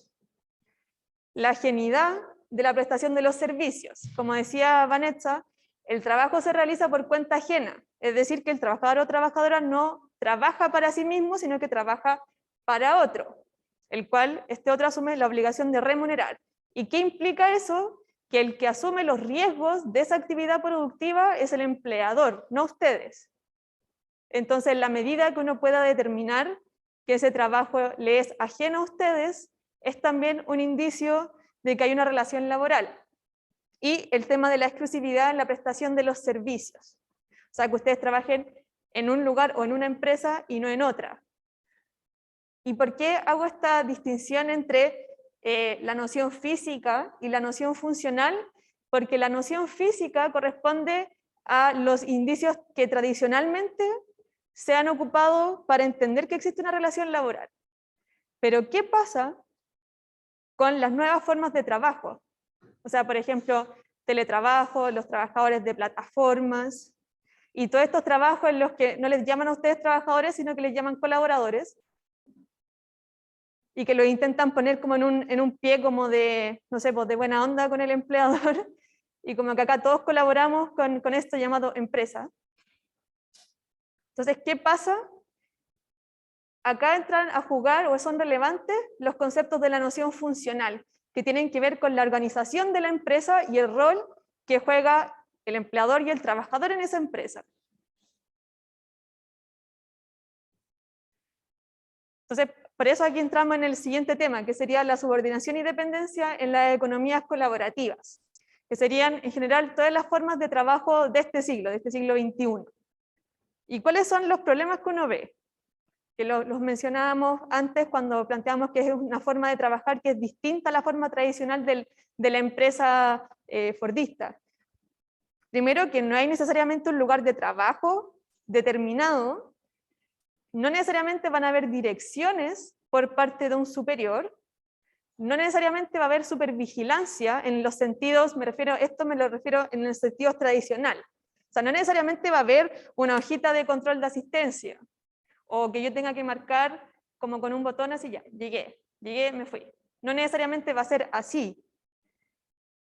la ajenidad de la prestación de los servicios. Como decía Vanessa, el trabajo se realiza por cuenta ajena, es decir, que el trabajador o trabajadora no trabaja para sí mismo, sino que trabaja para otro, el cual este otro asume la obligación de remunerar. ¿Y qué implica eso? Que el que asume los riesgos de esa actividad productiva es el empleador, no ustedes. Entonces, en la medida que uno pueda determinar que ese trabajo le es ajeno a ustedes, es también un indicio de que hay una relación laboral. Y el tema de la exclusividad en la prestación de los servicios. O sea, que ustedes trabajen en un lugar o en una empresa y no en otra. ¿Y por qué hago esta distinción entre la noción física y la noción funcional? Porque la noción física corresponde a los indicios que tradicionalmente se han ocupado para entender que existe una relación laboral. Pero ¿qué pasa con las nuevas formas de trabajo? O sea, por ejemplo, teletrabajo, los trabajadores de plataformas, y todos estos trabajos en los que no les llaman a ustedes trabajadores, sino que les llaman colaboradores, y que lo intentan poner como en un pie como de, no sé, pues de buena onda con el empleador, y como que acá todos colaboramos con esto llamado empresa. Entonces, ¿qué pasa? Acá entran a jugar o son relevantes los conceptos de la noción funcional, que tienen que ver con la organización de la empresa y el rol que juega el empleador y el trabajador en esa empresa. Entonces, por eso aquí entramos en el siguiente tema, que sería la subordinación y dependencia en las economías colaborativas, que serían en general todas las formas de trabajo de este siglo XXI. ¿Y cuáles son los problemas que uno ve? Que los mencionábamos antes cuando planteamos que es una forma de trabajar que es distinta a la forma tradicional de la empresa fordista. Primero, que no hay necesariamente un lugar de trabajo determinado, no necesariamente van a haber direcciones por parte de un superior, no necesariamente va a haber supervigilancia en los sentidos, esto me lo refiero en el sentido tradicional. O sea, no necesariamente va a haber una hojita de control de asistencia, o que yo tenga que marcar como con un botón así, ya, llegué, me fui. No necesariamente va a ser así.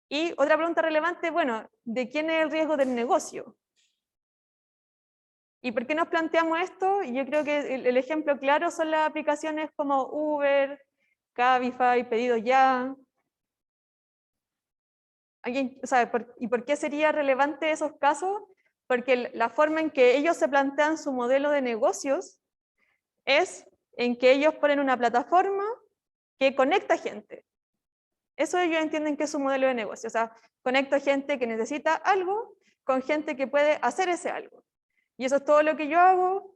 Y otra pregunta relevante, bueno, ¿de quién es el riesgo del negocio? ¿Y por qué nos planteamos esto? Yo creo que el ejemplo claro son las aplicaciones como Uber, Cabify, Pedido Ya. ¿Alguien sabe y por qué sería relevante esos casos? Porque la forma en que ellos se plantean su modelo de negocios es en que ellos ponen una plataforma que conecta gente. Eso ellos entienden que es su modelo de negocio. O sea, conecto gente que necesita algo con gente que puede hacer ese algo. Y eso es todo lo que yo hago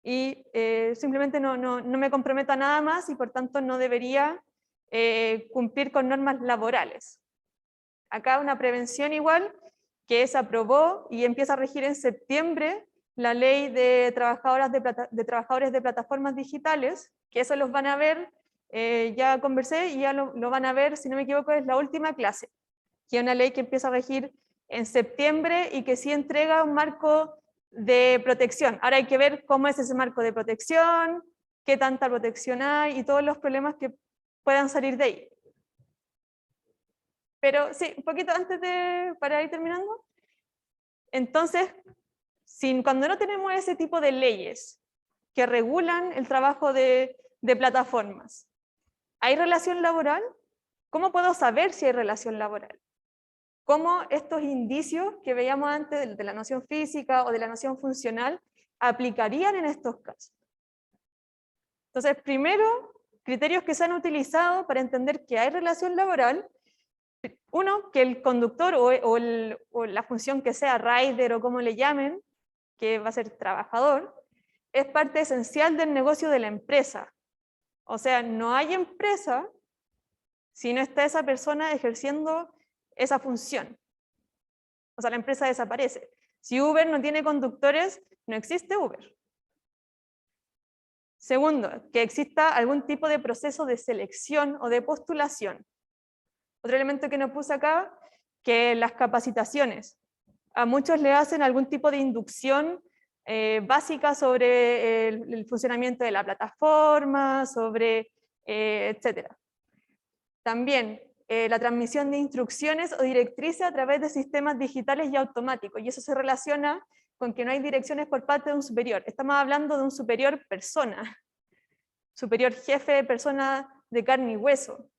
y simplemente no me comprometo a nada más y por tanto no debería cumplir con normas laborales. Acá una prevención igual que se aprobó y empieza a regir en septiembre la ley de trabajadores de plataformas digitales, que eso los van a ver, ya conversé y ya lo van a ver, si no me equivoco, es la última clase. que es una ley que empieza a regir en septiembre y que sí entrega un marco de protección. Ahora hay que ver cómo es ese marco de protección, qué tanta protección hay y todos los problemas que puedan salir de ahí. Pero sí, un poquito antes para ir terminando. Entonces, cuando no tenemos ese tipo de leyes que regulan el trabajo de plataformas, ¿hay relación laboral? ¿Cómo puedo saber si hay relación laboral? ¿Cómo estos indicios que veíamos antes de la noción física o de la noción funcional aplicarían en estos casos? Entonces, primero, criterios que se han utilizado para entender que hay relación laboral. Uno, que el conductor o la función que sea, rider o como le llamen, que va a ser trabajador, es parte esencial del negocio de la empresa. O sea, no hay empresa si no está esa persona ejerciendo esa función. O sea, la empresa desaparece. Si Uber no tiene conductores, no existe Uber. Segundo, que exista algún tipo de proceso de selección o de postulación. Otro elemento que no puse acá, que las capacitaciones. A muchos le hacen algún tipo de inducción básica sobre el funcionamiento de la plataforma, sobre etcétera. También la transmisión de instrucciones o directrices a través de sistemas digitales y automáticos, y eso se relaciona con que no hay direcciones por parte de un superior. Estamos hablando de un superior persona, superior jefe, persona de carne y hueso.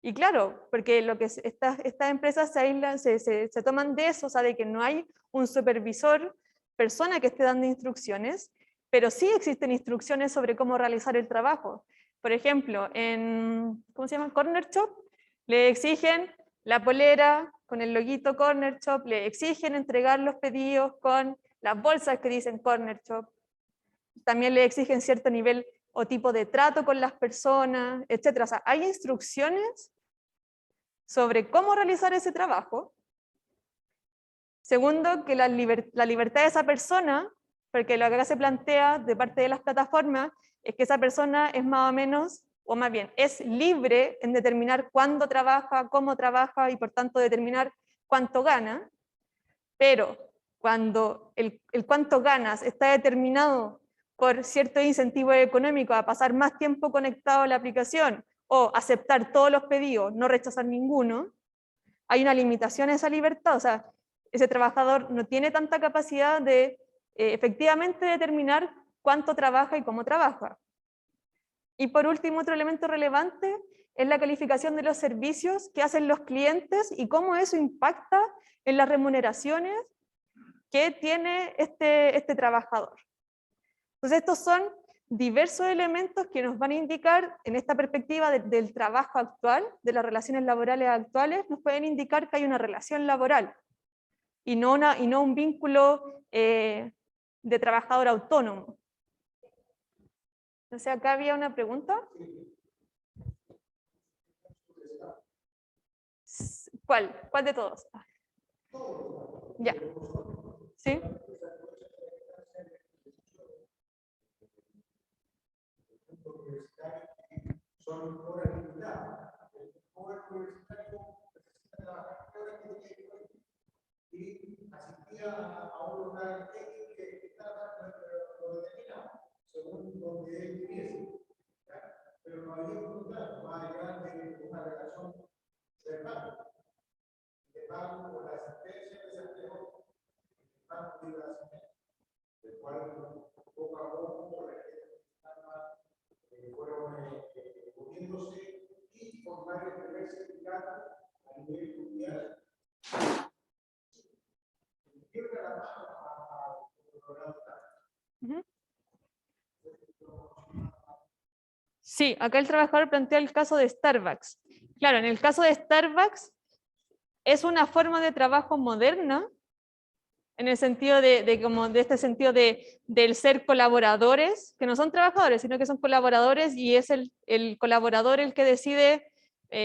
Y claro, porque lo que estas empresas se aíslan, se toman de eso, o sea, de que no hay un supervisor, persona que esté dando instrucciones, pero sí existen instrucciones sobre cómo realizar el trabajo. Por ejemplo, en, ¿cómo se llama? Corner Shop, le exigen la polera con el loguito Corner Shop, le exigen entregar los pedidos con las bolsas que dicen Corner Shop. También le exigen cierto nivel o tipo de trato con las personas, etc. O sea, hay instrucciones sobre cómo realizar ese trabajo. Segundo, que la libertad de esa persona, porque lo que acá se plantea de parte de las plataformas, es que esa persona es más o menos, o más bien, es libre en determinar cuándo trabaja, cómo trabaja y por tanto determinar cuánto gana, pero cuando el cuánto ganas está determinado por cierto incentivo económico a pasar más tiempo conectado a la aplicación o aceptar todos los pedidos, no rechazar ninguno, hay una limitación a esa libertad, o sea, ese trabajador no tiene tanta capacidad de efectivamente determinar cuánto trabaja y cómo trabaja. Y por último, otro elemento relevante es la calificación de los servicios que hacen los clientes y cómo eso impacta en las remuneraciones que tiene este trabajador. Entonces estos son diversos elementos que nos van a indicar en esta perspectiva del trabajo actual, de las relaciones laborales actuales, nos pueden indicar que hay una relación laboral y no un vínculo de trabajador autónomo. Entonces acá había una pregunta. ¿Cuál? ¿Cuál de todos? Ya. ¿Sí? Son horas limitadas. El joven universitario necesita trabajar horas que tiene y asistía a un local que estaba lo determinado, según donde él viviese. Pero no había voluntad más allá de una relación de pago por la asistencia que se empleó en el banco de la del cual poco a poco fueron uniéndose y formar el primer sindicato a nivel mundial. Sí, acá el trabajador plantea el caso de Starbucks. Claro, en el caso de Starbucks es una forma de trabajo moderna, en el sentido del ser colaboradores, que no son trabajadores, sino que son colaboradores y es el colaborador el que decide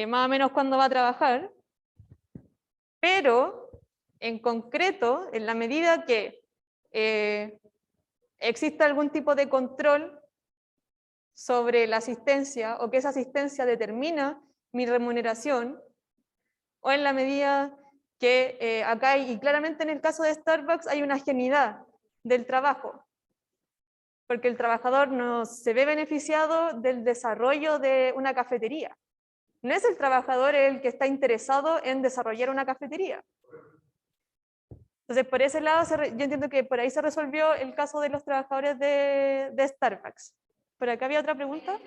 más o menos cuándo va a trabajar. Pero, en concreto, en la medida que exista algún tipo de control sobre la asistencia o que esa asistencia determina mi remuneración, o en la medida que acá, y claramente en el caso de Starbucks, hay una genuidad del trabajo, porque el trabajador no se ve beneficiado del desarrollo de una cafetería. No es el trabajador el que está interesado en desarrollar una cafetería. Entonces, por ese lado, yo entiendo que por ahí se resolvió el caso de los trabajadores de Starbucks. ¿Por acá había otra pregunta?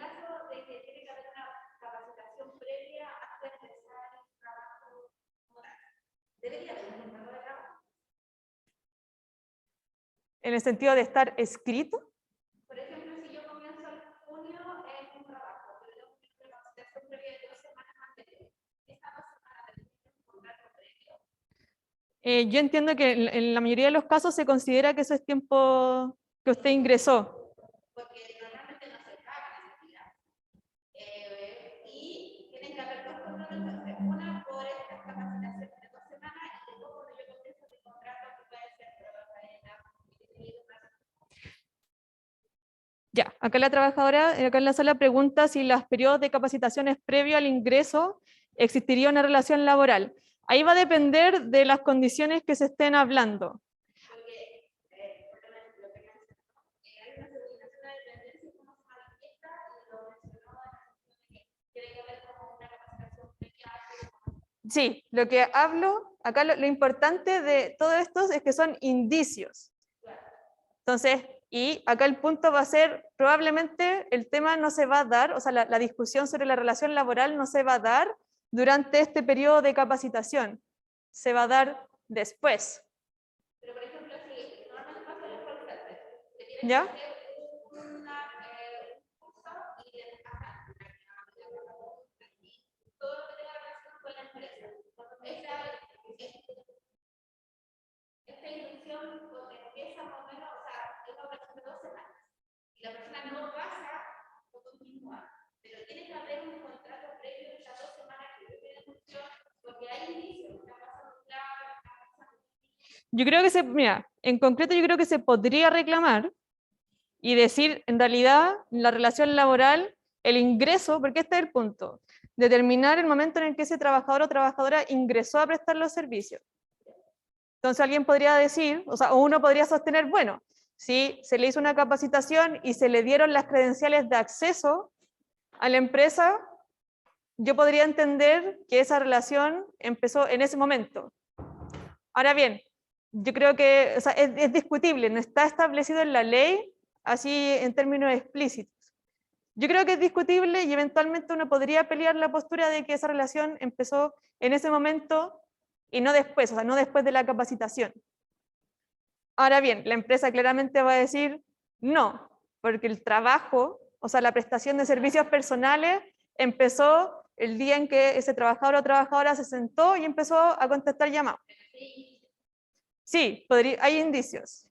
En el sentido de estar escrito. Por ejemplo, si yo comienzo en junio en un trabajo, pero tengo una capacitación previa de 2 semanas anteriores, esta 2 semanas de un contrato previo. Yo entiendo que en la mayoría de los casos se considera que eso es tiempo que usted ingresó. Porque normalmente no se paga esa actividad. Y tienen que haber 2 contratos, entonces una por estas capacitaciones de 2 semanas y después cuando yo comienzo mi contrato que puede ser Ya, acá la trabajadora, acá en la sala pregunta si los periodos de capacitaciones previo al ingreso existiría una relación laboral. Ahí va a depender de las condiciones que se estén hablando. Sí, lo que hablo, acá lo importante de todo esto es que son indicios. Entonces, y acá el punto va a ser, probablemente el tema no se va a dar, o sea, la discusión sobre la relación laboral no se va a dar durante este periodo de capacitación, se va a dar después. Pero, por ejemplo, si normalmente pasa en los call centers, que tienen que ¿Ya? hacer un curso y les pasan todo lo que tenga relación con la empresa. Esta inducción empieza más o menos, o sea, es una operación de 2 semanas. Y la persona no pasa o continúa, pero tiene que haber un contrato previo de las 2 semanas que vive de inducción, porque hay indicios, está pasando claro, está pasando. Yo creo que mira, en concreto yo creo que se podría reclamar y decir, en realidad, la relación laboral, el ingreso, porque este es el punto, determinar el momento en el que ese trabajador o trabajadora ingresó a prestar los servicios. Entonces alguien podría decir, o sea, uno podría sostener, bueno, si se le hizo una capacitación y se le dieron las credenciales de acceso a la empresa, yo podría entender que esa relación empezó en ese momento. Ahora bien, yo creo que o sea, es discutible, no está establecido en la ley así en términos explícitos. Yo creo que es discutible y eventualmente uno podría pelear la postura de que esa relación empezó en ese momento y no después, o sea, no después de la capacitación. Ahora bien, la empresa claramente va a decir no, porque el trabajo, o sea, la prestación de servicios personales empezó el día en que ese trabajador o trabajadora se sentó y empezó a contestar llamados. Sí, hay indicios.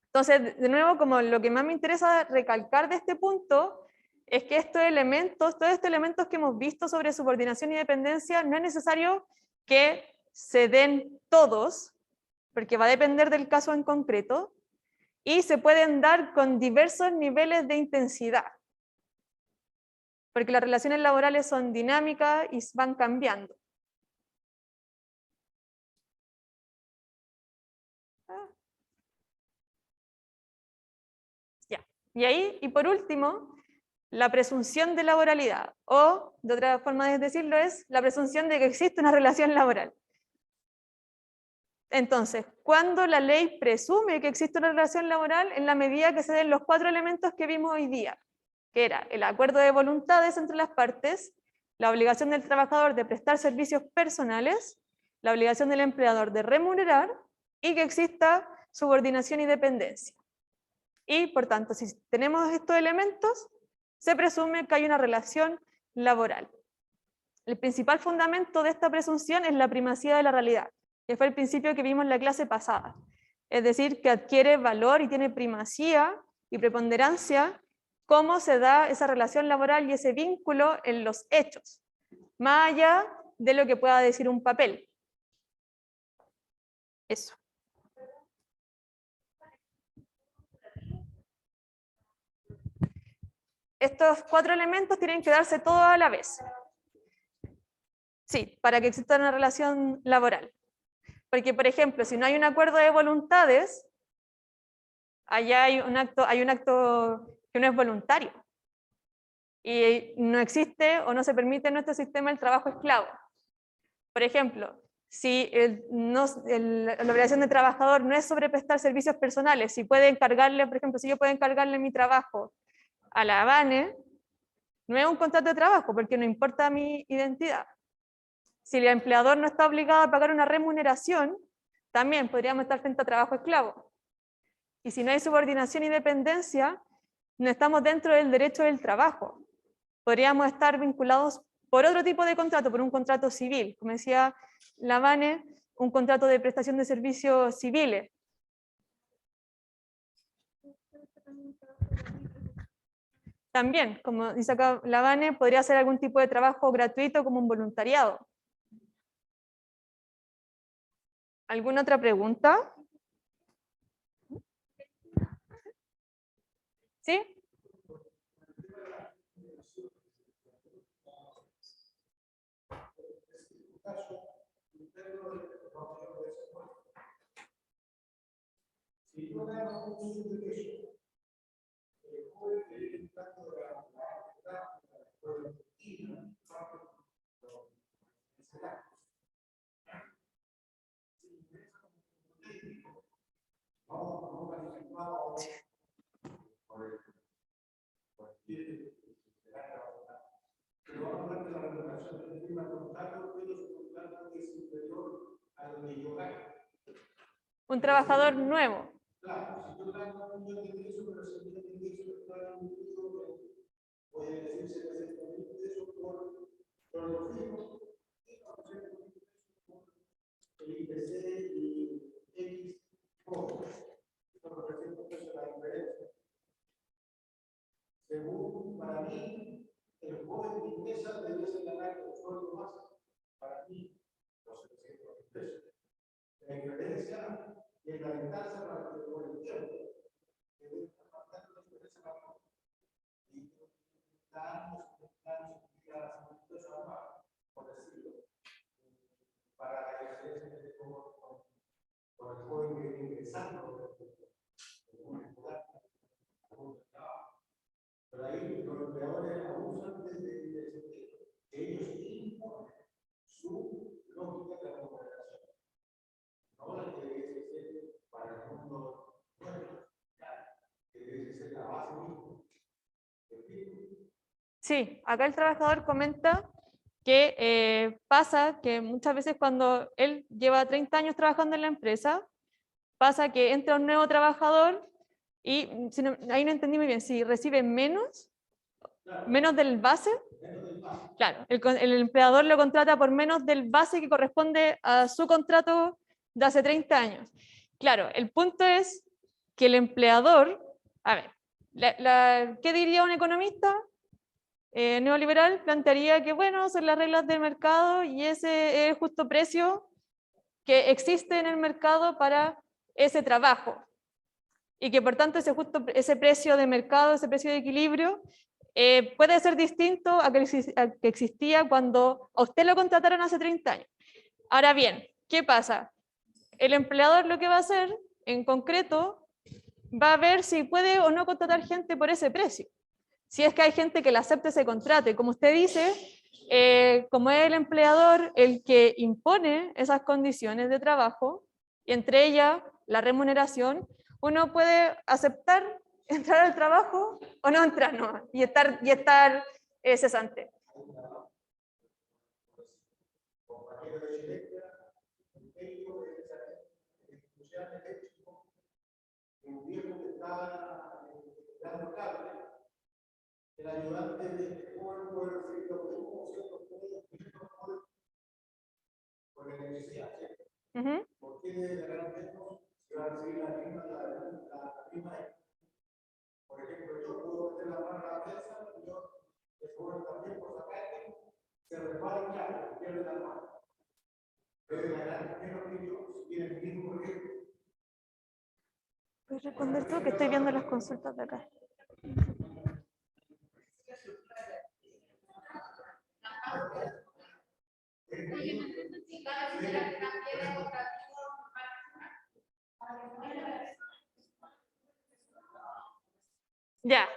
Entonces, de nuevo, como lo que más me interesa recalcar de este punto es que todos estos elementos que hemos visto sobre subordinación y dependencia, no es necesario que se den todos, porque va a depender del caso en concreto, y se pueden dar con diversos niveles de intensidad, porque las relaciones laborales son dinámicas y van cambiando. Ya. Y ahí, y por último, la presunción de laboralidad, o de otra forma de decirlo es la presunción de que existe una relación laboral. Entonces, ¿cuándo la ley presume que existe una relación laboral? En la medida que se den los 4 elementos que vimos hoy día, que era el acuerdo de voluntades entre las partes, la obligación del trabajador de prestar servicios personales, la obligación del empleador de remunerar y que exista subordinación y dependencia. Y, por tanto, si tenemos estos elementos, se presume que hay una relación laboral. El principal fundamento de esta presunción es la primacía de la realidad, que fue el principio que vimos en la clase pasada. Es decir, que adquiere valor y tiene primacía y preponderancia cómo se da esa relación laboral y ese vínculo en los hechos, más allá de lo que pueda decir un papel. Eso. Estos 4 elementos tienen que darse todos a la vez. Sí, para que exista una relación laboral. Porque, por ejemplo, si no hay un acuerdo de voluntades, allá hay un acto que no es voluntario. Y no existe o no se permite en nuestro sistema el trabajo esclavo. Por ejemplo, si la obligación de trabajador no es sobre prestar servicios personales, si puede encargarle, por ejemplo, si yo puedo encargarle mi trabajo a la Vane, no es un contrato de trabajo porque no importa mi identidad. Si el empleador no está obligado a pagar una remuneración, también podríamos estar frente a trabajo esclavo. Y si no hay subordinación y dependencia, no estamos dentro del derecho del trabajo. Podríamos estar vinculados por otro tipo de contrato, por un contrato civil, como decía la Vane, un contrato de prestación de servicios civiles. También, como dice acá la Vane, podría ser algún tipo de trabajo gratuito como un voluntariado. ¿Alguna otra pregunta? ¿Sí? Si yo gano un subingreso, el joven que tiene un trato de la productiva, no participado pero vamos a ver la regulación de firma contrato, pero su contrato es superior a lo que yo gano. Un trabajador nuevo. Claro, si yo gano un millón de pesos, pero ese millón de pesos está en un curso, puede decirse que es el pesos por los hijos, y el IPC y X cosas. Esto representa entonces la diferencia. Según, para mí, el joven de inglesa debiese ganar un sueldo más. Para mí, los 700 pesos. La diferencia es la distancia para que por el tiempo. Que debe estar marcando la diferencia para nosotros. Y estamos por decirlo, para la diferencia que con el joven que viene ingresando. Pero ahí los empleadores abusan de ellos imponen su lógica de la cooperación. No la que debe ser para el mundo nuevo, que debe ser la base misma. Sí, acá el trabajador comenta que pasa que muchas veces cuando él lleva 30 años trabajando en la empresa, pasa que entra un nuevo trabajador y ahí no entendí muy bien, si recibe menos del base. Claro, el empleador lo contrata por menos del base que corresponde a su contrato de hace 30 años. Claro, el punto es que el empleador, a ver, ¿qué diría un economista? Neoliberal plantearía que, bueno, son las reglas del mercado y ese es el justo precio que existe en el mercado para ese trabajo. Y que por tanto ese precio de mercado, ese precio de equilibrio, puede ser distinto a que existía cuando a usted lo contrataron hace 30 años. Ahora bien, ¿qué pasa? El empleador lo que va a hacer, en concreto, va a ver si puede o no contratar gente por ese precio. Si es que hay gente que le acepte ese contrato. Y como usted dice, como es el empleador el que impone esas condiciones de trabajo, y entre ellas la remuneración, uno puede aceptar entrar al trabajo o no entrar, no, y estar cesante. El ayudante de joven puede recibir lo mismo, ¿cierto? Por la necesidad, ¿cierto? ¿Por qué debe ganar menos si va a recibir la misma? Por ejemplo, yo puedo meter la mano a la prensa, y yo, el joven también por sacarme, se repara el carro, pierde la mano. Debe ganar menos que yo si tiene el mismo proyecto. ¿Puedes responder tú que estoy viendo las consultas de acá? Ya.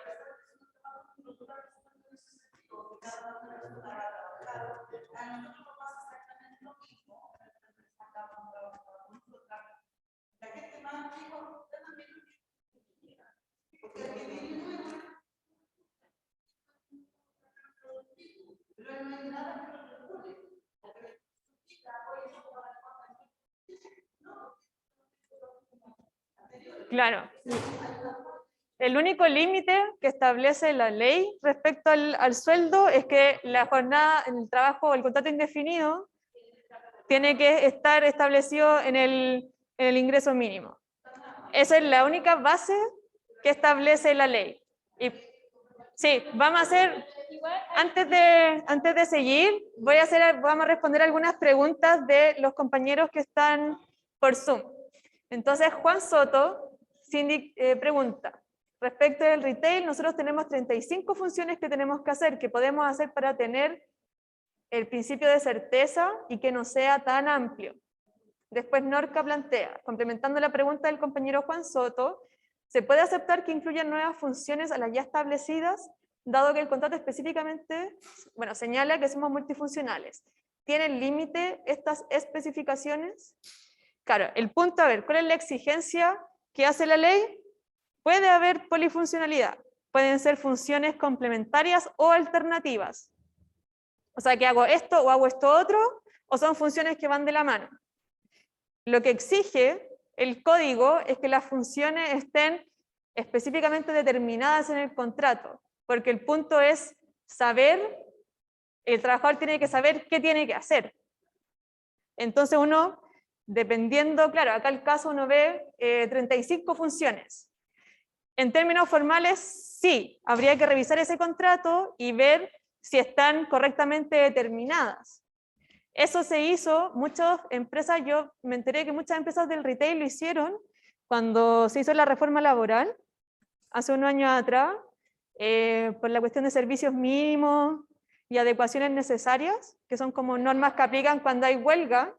Claro. El único límite que establece la ley respecto al sueldo es que la jornada, el trabajo o el contrato indefinido tiene que estar establecido en el ingreso mínimo. Esa es la única base que establece la ley. Y sí, vamos a hacer, antes de seguir, vamos a responder algunas preguntas de los compañeros que están por Zoom. Entonces, Juan Soto, síndic, pregunta, respecto del retail, nosotros tenemos 35 funciones que tenemos que hacer, que podemos hacer para tener el principio de certeza y que no sea tan amplio. Después Norca plantea, complementando la pregunta del compañero Juan Soto, ¿se puede aceptar que incluyan nuevas funciones a las ya establecidas, dado que el contrato específicamente, bueno, señala que somos multifuncionales? ¿Tienen límite estas especificaciones? Claro, el punto, a ver, ¿cuál es la exigencia que hace la ley? Puede haber polifuncionalidad, pueden ser funciones complementarias o alternativas. O sea, que hago esto o hago esto otro, o son funciones que van de la mano. Lo que exige el código es que las funciones estén específicamente determinadas en el contrato, porque el punto es saber, el trabajador tiene que saber qué tiene que hacer. Entonces uno, dependiendo, claro, acá el caso uno ve 35 funciones. En términos formales, sí, habría que revisar ese contrato y ver si están correctamente determinadas. Eso se hizo, muchas empresas, yo me enteré que muchas empresas del retail lo hicieron cuando se hizo la reforma laboral, hace unos años atrás, por la cuestión de servicios mínimos y adecuaciones necesarias, que son como normas que aplican cuando hay huelga,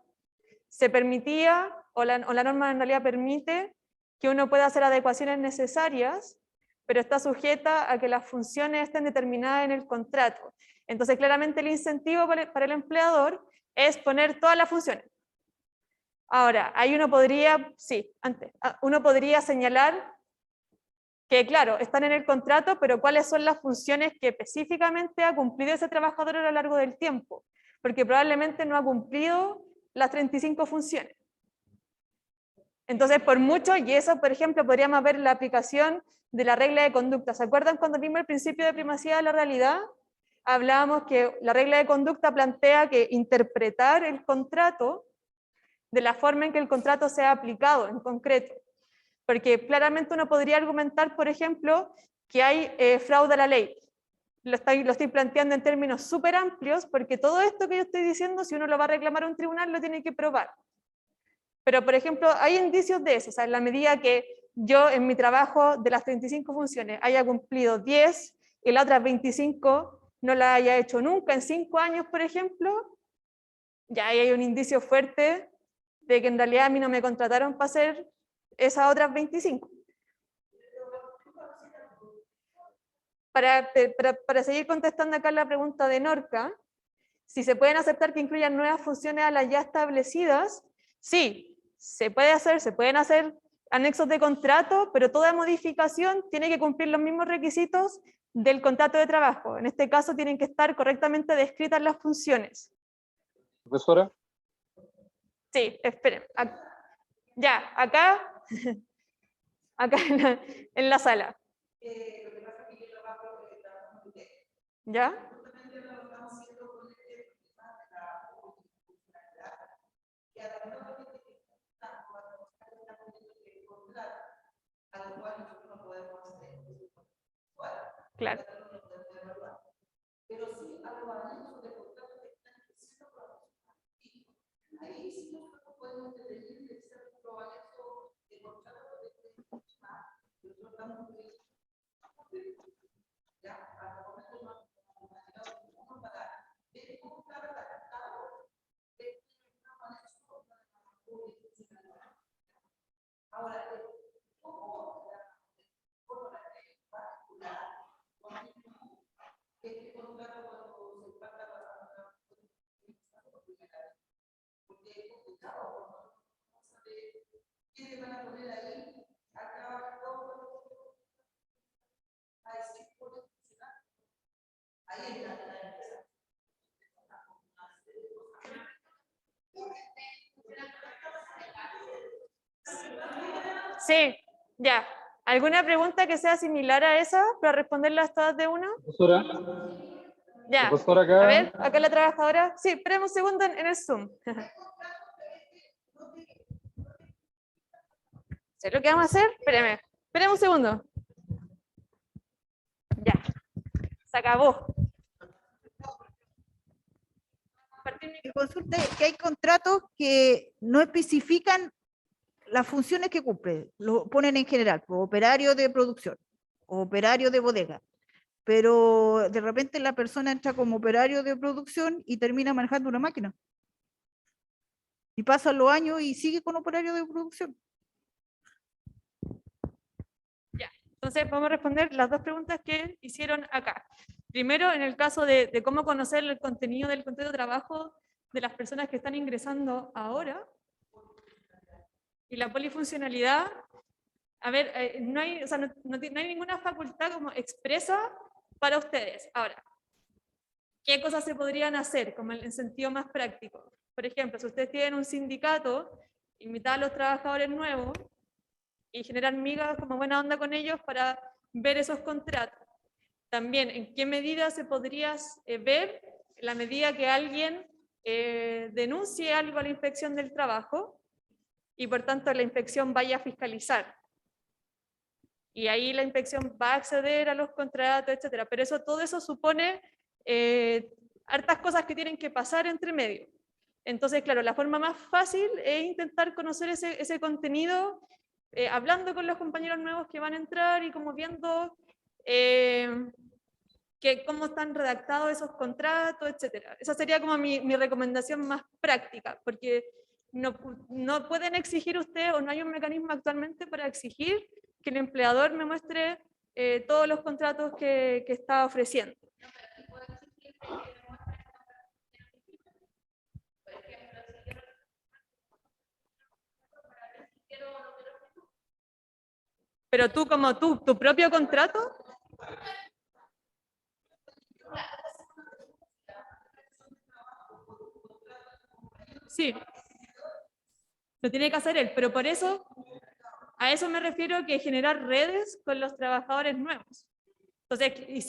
se permitía, o la norma en realidad permite, que uno pueda hacer adecuaciones necesarias, pero está sujeta a que las funciones estén determinadas en el contrato. Entonces, claramente el incentivo para el empleador es poner todas las funciones. Ahora, ahí uno podría, uno podría señalar que, claro, están en el contrato, pero cuáles son las funciones que específicamente ha cumplido ese trabajador a lo largo del tiempo, porque probablemente no ha cumplido las 35 funciones. Entonces, por mucho, y eso, por ejemplo, podríamos ver la aplicación de la regla de conducta. ¿Se acuerdan cuando vimos el principio de primacía de la realidad? Hablábamos que la regla de conducta plantea que interpretar el contrato de la forma en que el contrato sea aplicado en concreto. Porque claramente uno podría argumentar, por ejemplo, que hay fraude a la ley. Lo estoy planteando en términos súper amplios, porque todo esto que yo estoy diciendo, si uno lo va a reclamar a un tribunal, lo tiene que probar. Pero, por ejemplo, hay indicios de eso. O sea, en la medida que yo en mi trabajo de las 35 funciones haya cumplido 10 y las otras 25 no la haya hecho nunca en 5 años, por ejemplo, ya ahí hay un indicio fuerte de que en realidad a mí no me contrataron para hacer esas otras 25. Para seguir contestando acá la pregunta de Norca, si se pueden aceptar que incluyan nuevas funciones a las ya establecidas, sí, se pueden hacer anexos de contrato, pero toda modificación tiene que cumplir los mismos requisitos del contrato de trabajo. En este caso tienen que estar correctamente descritas las funciones. Profesora. Sí, esperen. Ya, acá, acá en la sala. ¿Ya? Claro. Pero sí a los anexos de contrato que están diciendo ahí sí nosotros podemos definir de ser los anexos de contrato de nosotros estamos ya hasta el momento no hemos llegado para ver cómo está redactado Sí, ya. ¿Alguna pregunta que sea similar a esa para responderlas todas de una? Profesora, Ya. profesora acá. A ver, acá la trabajadora. Sí, espérame un segundo en el Zoom. ¿Sé lo que vamos a hacer? Espérame un segundo. Ya. Se acabó. Que consulte que hay contratos que no especifican las funciones que cumple, lo ponen en general, pues, operario de producción, operario de bodega, pero de repente la persona entra como operario de producción y termina manejando una máquina. Y pasan los años y sigue con operario de producción. Entonces, vamos a responder las dos preguntas que hicieron acá. Primero, en el caso de cómo conocer el contenido del contrato de trabajo de las personas que están ingresando ahora. Y la polifuncionalidad, a ver, no hay, o sea, no hay ninguna facultad como expresa para ustedes. Ahora, ¿qué cosas se podrían hacer como en sentido más práctico? Por ejemplo, si ustedes tienen un sindicato, invitar a los trabajadores nuevos y generar migas como buena onda con ellos para ver esos contratos. También, ¿en qué medida se podría ver? En la medida que alguien denuncie algo a la inspección del trabajo y por tanto la inspección vaya a fiscalizar. Y ahí la inspección va a acceder a los contratos, etcétera. Pero todo eso supone hartas cosas que tienen que pasar entre medio. Entonces, claro, la forma más fácil es intentar conocer ese contenido hablando con los compañeros nuevos que van a entrar y como viendo cómo están redactados esos contratos, etcétera. Esa sería como mi recomendación más práctica, porque no pueden exigir ustedes, o no hay un mecanismo actualmente para exigir que el empleador me muestre todos los contratos que está ofreciendo. Pero tú, como tu propio contrato. Sí, lo tiene que hacer él, pero por eso, a eso me refiero, que generar redes con los trabajadores nuevos. Entonces, y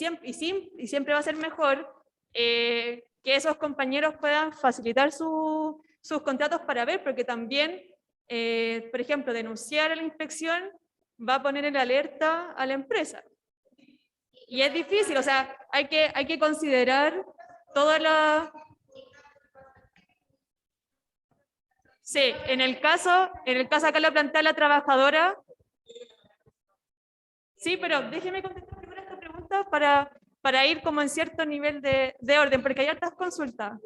siempre va a ser mejor que esos compañeros puedan facilitar sus contratos para ver, porque también, por ejemplo, denunciar a la inspección va a poner en alerta a la empresa. Y es difícil, o sea, hay que considerar toda la... Sí, en el caso acá lo plantea la trabajadora. Sí, pero déjeme contestar primero esta pregunta para ir como en cierto nivel de orden, porque hay hartas consultas.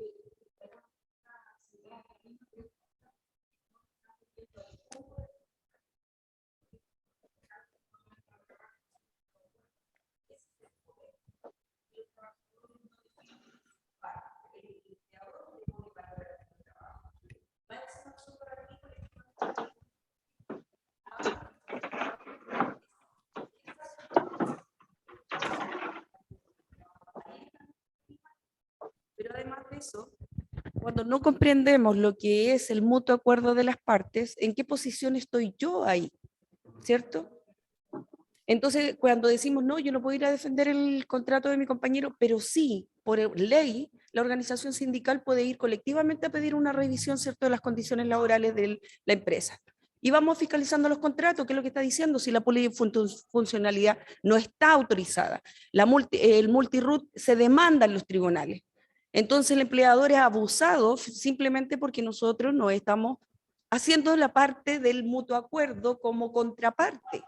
Pero además de eso, cuando no comprendemos lo que es el mutuo acuerdo de las partes, ¿en qué posición estoy yo ahí? ¿Cierto? Entonces, cuando decimos, no, yo no puedo ir a defender el contrato de mi compañero, pero sí, por ley, la organización sindical puede ir colectivamente a pedir una revisión, ¿cierto?, de las condiciones laborales de la empresa. Y vamos fiscalizando los contratos, que es lo que está diciendo, si la polifuncionalidad no está autorizada. El multiroot se demanda en los tribunales. Entonces el empleador es abusado simplemente porque nosotros no estamos haciendo la parte del mutuo acuerdo como contraparte,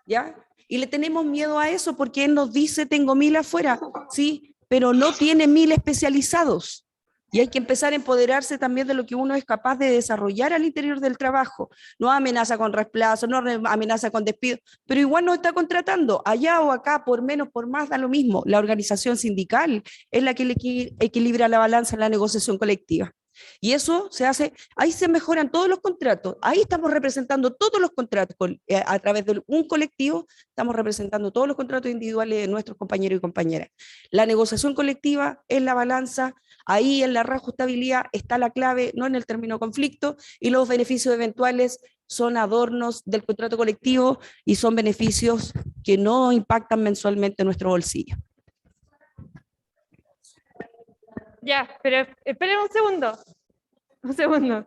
¿ya? Y le tenemos miedo a eso porque él nos dice, tengo 1000 afuera, sí, pero no tiene 1000 especializados, Y hay que empezar a empoderarse también de lo que uno es capaz de desarrollar al interior del trabajo. No amenaza con reemplazo, no amenaza con despido, pero igual no está contratando. Allá o acá, por menos, por más, da lo mismo. La organización sindical es la que equilibra la balanza en la negociación colectiva. Y eso se hace, ahí se mejoran todos los contratos, ahí estamos representando todos los contratos, a través de un colectivo, estamos representando todos los contratos individuales de nuestros compañeros y compañeras. La negociación colectiva es la balanza, ahí en la reajustabilidad está la clave, no en el término conflicto, y los beneficios eventuales son adornos del contrato colectivo y son beneficios que no impactan mensualmente en nuestro bolsillo. Ya, pero esperen un segundo. Un segundo.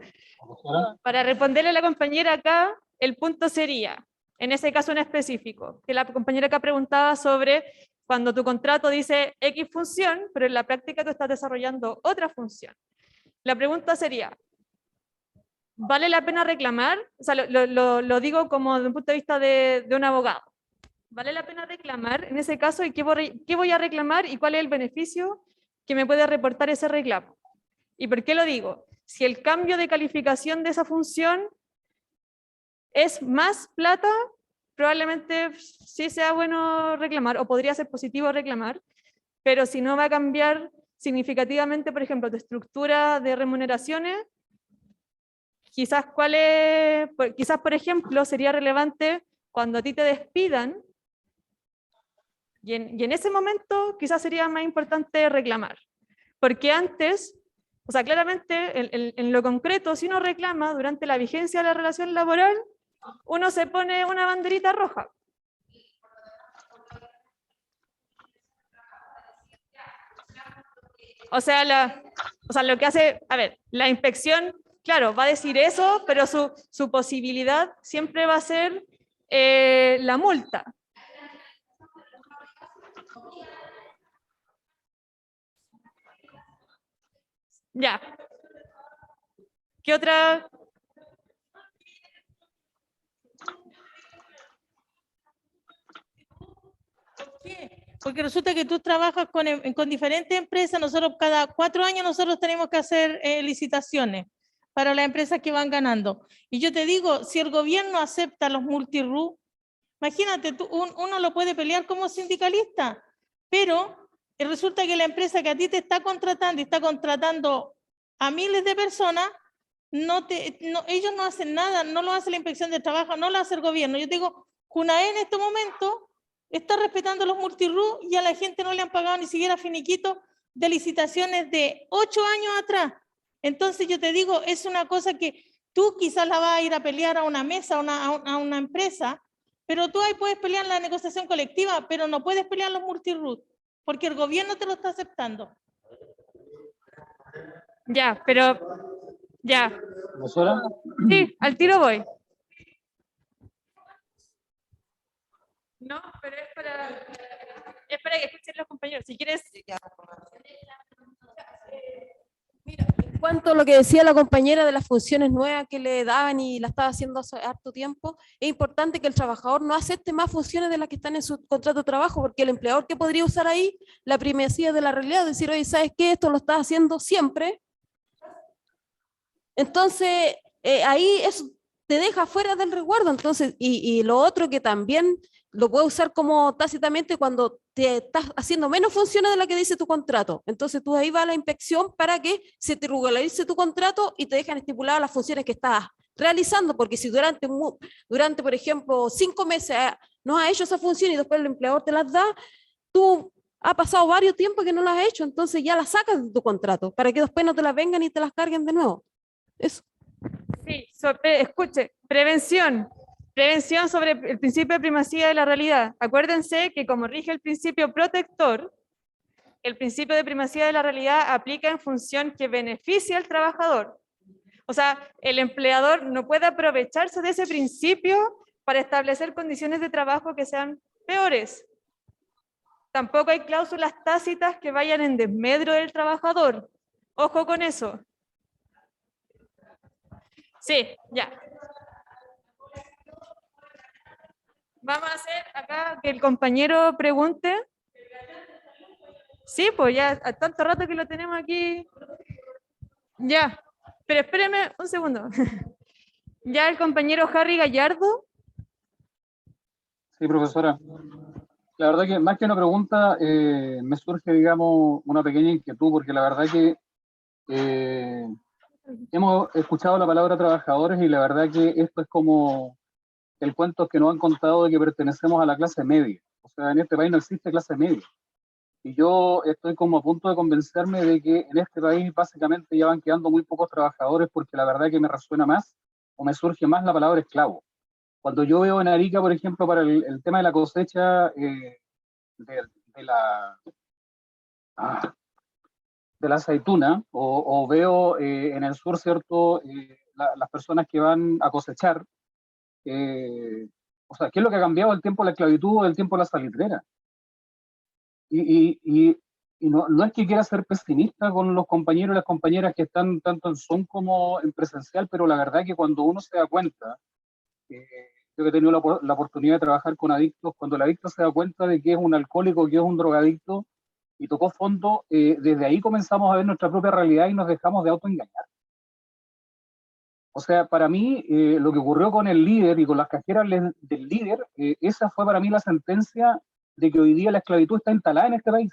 Para responderle a la compañera acá, el punto sería, en ese caso en específico, que la compañera acá preguntaba sobre cuando tu contrato dice X función, pero en la práctica tú estás desarrollando otra función. La pregunta sería, ¿vale la pena reclamar? O sea, lo digo como desde un punto de vista de un abogado. ¿Vale la pena reclamar en ese caso? ¿Y qué voy a reclamar? ¿Y cuál es el beneficio que me puede reportar ese reclamo? ¿Y por qué lo digo? Si el cambio de calificación de esa función es más plata, probablemente sí sea bueno reclamar, o podría ser positivo reclamar, pero si no va a cambiar significativamente, por ejemplo, tu estructura de remuneraciones, quizás, por ejemplo, sería relevante cuando a ti te despidan, y en ese momento quizás sería más importante reclamar, porque antes, o sea, claramente en lo concreto, si uno reclama durante la vigencia de la relación laboral, uno se pone una banderita roja. O sea, lo que hace, a ver, la inspección, claro, va a decir eso, pero su posibilidad siempre va a ser la multa. Ya. ¿Qué otra? ¿Por qué? Porque resulta que tú trabajas con diferentes empresas, nosotros cada 4 años nosotros tenemos que hacer licitaciones para las empresas que van ganando. Y yo te digo, si el gobierno acepta los multi-RU, imagínate, uno lo puede pelear como sindicalista, pero resulta que la empresa que a ti te está contratando y está contratando a miles de personas, ellos no hacen nada, no lo hace la inspección de trabajo, no lo hace el gobierno. Yo te digo, CUNAE en este momento está respetando los multi-RU y a la gente no le han pagado ni siquiera finiquitos de licitaciones de 8 años atrás. Entonces yo te digo, es una cosa que tú quizás la vas a ir a pelear a una mesa, a una empresa, pero tú ahí puedes pelear la negociación colectiva, pero no puedes pelear los multi-RU, porque el gobierno te lo está aceptando. Ya, pero... Ya. Sí, al tiro voy. No, pero es para que escuchen los compañeros. Si quieres... Mira, en cuanto a lo que decía la compañera de las funciones nuevas que le daban y la estaba haciendo hace harto tiempo, es importante que el trabajador no acepte más funciones de las que están en su contrato de trabajo, porque el empleador que podría usar ahí la primacía de la realidad, decir, oye, ¿sabes qué? Esto lo estás haciendo siempre. Entonces, ahí eso te deja fuera del resguardo. Entonces, y lo otro que también lo puedes usar como tácitamente cuando te estás haciendo menos funciones de las que dice tu contrato. Entonces, tú ahí vas a la inspección para que se te regularice tu contrato y te dejan estipuladas las funciones que estás realizando, porque si durante, por ejemplo, 5 meses no has hecho esa función y después el empleador te las da, tú ha pasado varios tiempos que no las has hecho, entonces ya las sacas de tu contrato, para que después no te las vengan y te las carguen de nuevo. Eso. Sí, escuche, prevención sobre el principio de primacía de la realidad. Acuérdense que como rige el principio protector, el principio de primacía de la realidad aplica en función que beneficia al trabajador. O sea, el empleador no puede aprovecharse de ese principio para establecer condiciones de trabajo que sean peores. Tampoco hay cláusulas tácitas que vayan en desmedro del trabajador. Ojo con eso. Sí, ya. Vamos a hacer acá que el compañero pregunte. Sí, pues ya, a tanto rato que lo tenemos aquí. Ya, pero espéreme un segundo. Ya el compañero Harry Gallardo. Sí, profesora. La verdad que más que una pregunta, me surge, digamos, una pequeña inquietud, porque la verdad que hemos escuchado la palabra trabajadores y la verdad que esto es como el cuento que nos han contado de que pertenecemos a la clase media. O sea, en este país no existe clase media. Y yo estoy como a punto de convencerme de que en este país básicamente ya van quedando muy pocos trabajadores, porque la verdad que me resuena más o me surge más la palabra esclavo. Cuando yo veo en Arica, por ejemplo, para el tema de la cosecha de la, ah, de la aceituna, o veo en el sur, ¿cierto? Las personas que van a cosechar, o sea, ¿qué es lo que ha cambiado el tiempo de la esclavitud o el tiempo de la salitrera? Y no es que quiera ser pesimista con los compañeros y las compañeras que están tanto en Zoom como en presencial, pero la verdad que cuando uno se da cuenta, yo que he tenido la oportunidad de trabajar con adictos, cuando el adicto se da cuenta de que es un alcohólico, que es un drogadicto, y tocó fondo, desde ahí comenzamos a ver nuestra propia realidad y nos dejamos de autoengañar. O sea, para mí, lo que ocurrió con el líder y con las cajeras del líder, esa fue para mí la sentencia de que hoy día la esclavitud está instalada en este país.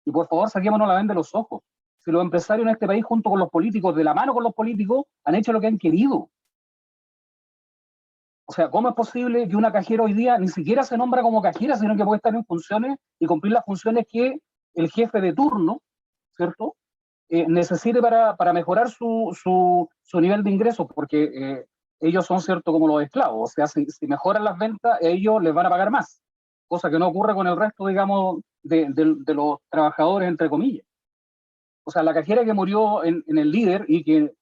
Y por favor, saquémonos la venda de los ojos. Si los empresarios en este país, junto con los políticos, de la mano con los políticos, han hecho lo que han querido. O sea, ¿cómo es posible que una cajera hoy día ni siquiera se nombra como cajera, sino que puede estar en funciones y cumplir las funciones que el jefe de turno, ¿cierto?, necesite para mejorar su nivel de ingresos, porque ellos son, ¿cierto?, como los esclavos. O sea, si mejoran las ventas, ellos les van a pagar más, cosa que no ocurre con el resto, digamos, de los trabajadores, entre comillas. O sea, la cajera que murió en el líder y que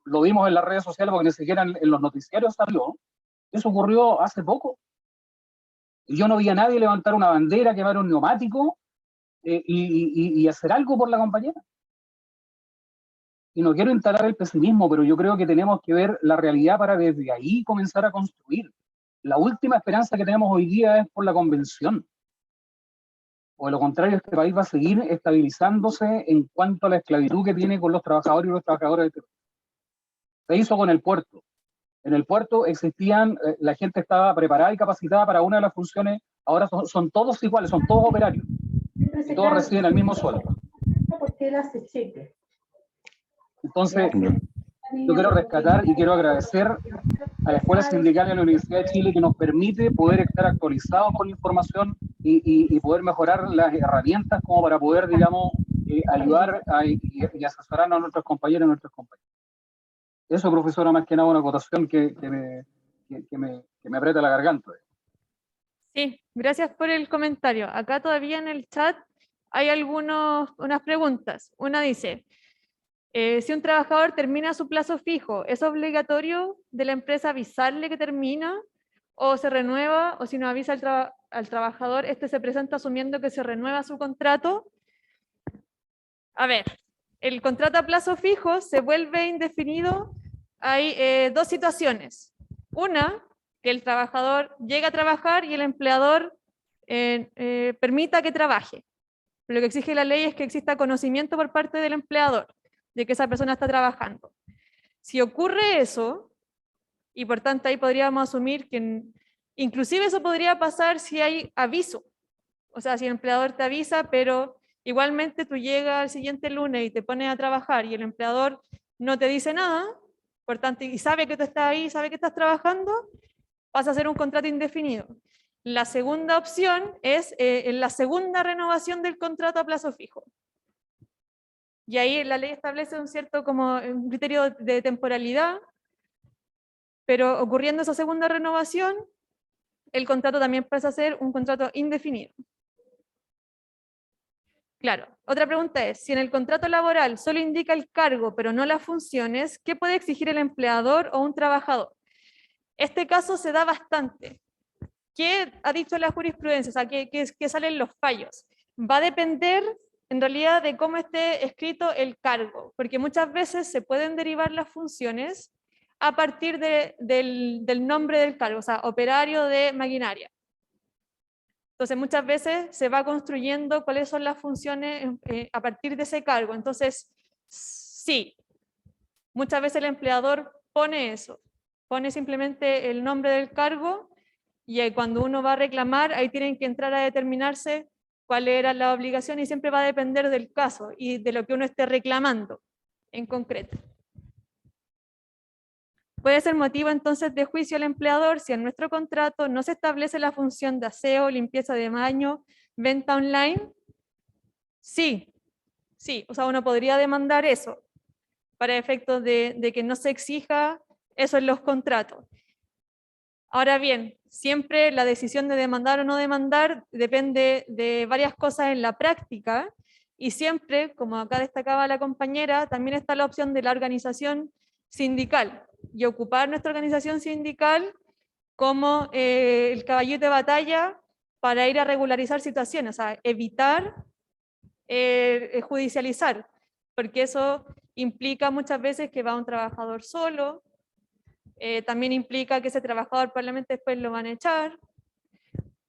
lo vimos en las redes sociales porque ni siquiera en los noticiarios salió, eso ocurrió hace poco. Y yo no vi a nadie levantar una bandera, quemar un neumático y hacer algo por la compañera. Y no quiero instalar el pesimismo, pero yo creo que tenemos que ver la realidad para desde ahí comenzar a construir. La última esperanza que tenemos hoy día es por la convención. O de lo contrario, este país va a seguir estabilizándose en cuanto a la esclavitud que tiene con los trabajadores y los trabajadores de este país. Se hizo con el puerto. En el puerto existían, la gente estaba preparada y capacitada para una de las funciones, ahora son todos iguales, son todos operarios. Y todos reciben el mismo sueldo. Porque él hace cheque. Entonces, yo quiero rescatar y quiero agradecer a la Escuela Sindical y a la Universidad de Chile que nos permite poder estar actualizados con la información y poder mejorar las herramientas como para poder, digamos, ayudar y asesorar a nuestros compañeros y nuestras compañeras. Eso, profesora, más que nada una acotación que me aprieta la garganta. Sí, gracias por el comentario. Acá todavía en el chat hay unas preguntas. Una dice, si un trabajador termina su plazo fijo, ¿es obligatorio de la empresa avisarle que termina o se renueva? O si no avisa al trabajador, este se presenta asumiendo que se renueva su contrato. A ver, el contrato a plazo fijo se vuelve indefinido. Hay dos situaciones. Una, que el trabajador llega a trabajar y el empleador permita que trabaje. Lo que exige la ley es que exista conocimiento por parte del empleador de que esa persona está trabajando. Si ocurre eso, y por tanto ahí podríamos asumir que inclusive eso podría pasar si hay aviso. O sea, si el empleador te avisa, pero igualmente tú llegas al siguiente lunes y te pones a trabajar y el empleador no te dice nada, por tanto, y sabe que tú estás ahí, sabe que estás trabajando, vas a hacer un contrato indefinido. La segunda opción es en la segunda renovación del contrato a plazo fijo. Y ahí la ley establece un criterio de temporalidad, pero ocurriendo esa segunda renovación, el contrato también pasa a ser un contrato indefinido. Claro, otra pregunta es, si en el contrato laboral solo indica el cargo, pero no las funciones, ¿qué puede exigir el empleador o un trabajador? Este caso se da bastante. ¿Qué ha dicho la jurisprudencia? O sea, ¿qué salen los fallos? Va a depender, en realidad, de cómo esté escrito el cargo, porque muchas veces se pueden derivar las funciones a partir del nombre del cargo, o sea, operario de maquinaria. Entonces, muchas veces se va construyendo cuáles son las funciones a partir de ese cargo. Entonces, Sí, muchas veces el empleador pone eso, pone simplemente el nombre del cargo y ahí cuando uno va a reclamar, ahí tienen que entrar a determinarse cuál era la obligación y siempre va a depender del caso y de lo que uno esté reclamando en concreto. Puede ser motivo entonces de juicio al empleador si en nuestro contrato no se establece la función de aseo, limpieza de baño, venta online. Sí, sí, o sea, uno podría demandar eso para efectos de que no se exija eso en los contratos. Ahora bien, siempre la decisión de demandar o no demandar depende de varias cosas en la práctica y siempre, como acá destacaba la compañera, también está la opción de la organización sindical y ocupar nuestra organización sindical como el caballito de batalla para ir a regularizar situaciones, o sea, evitar judicializar, porque eso implica muchas veces que va un trabajador solo, también implica que ese trabajador probablemente después lo van a echar.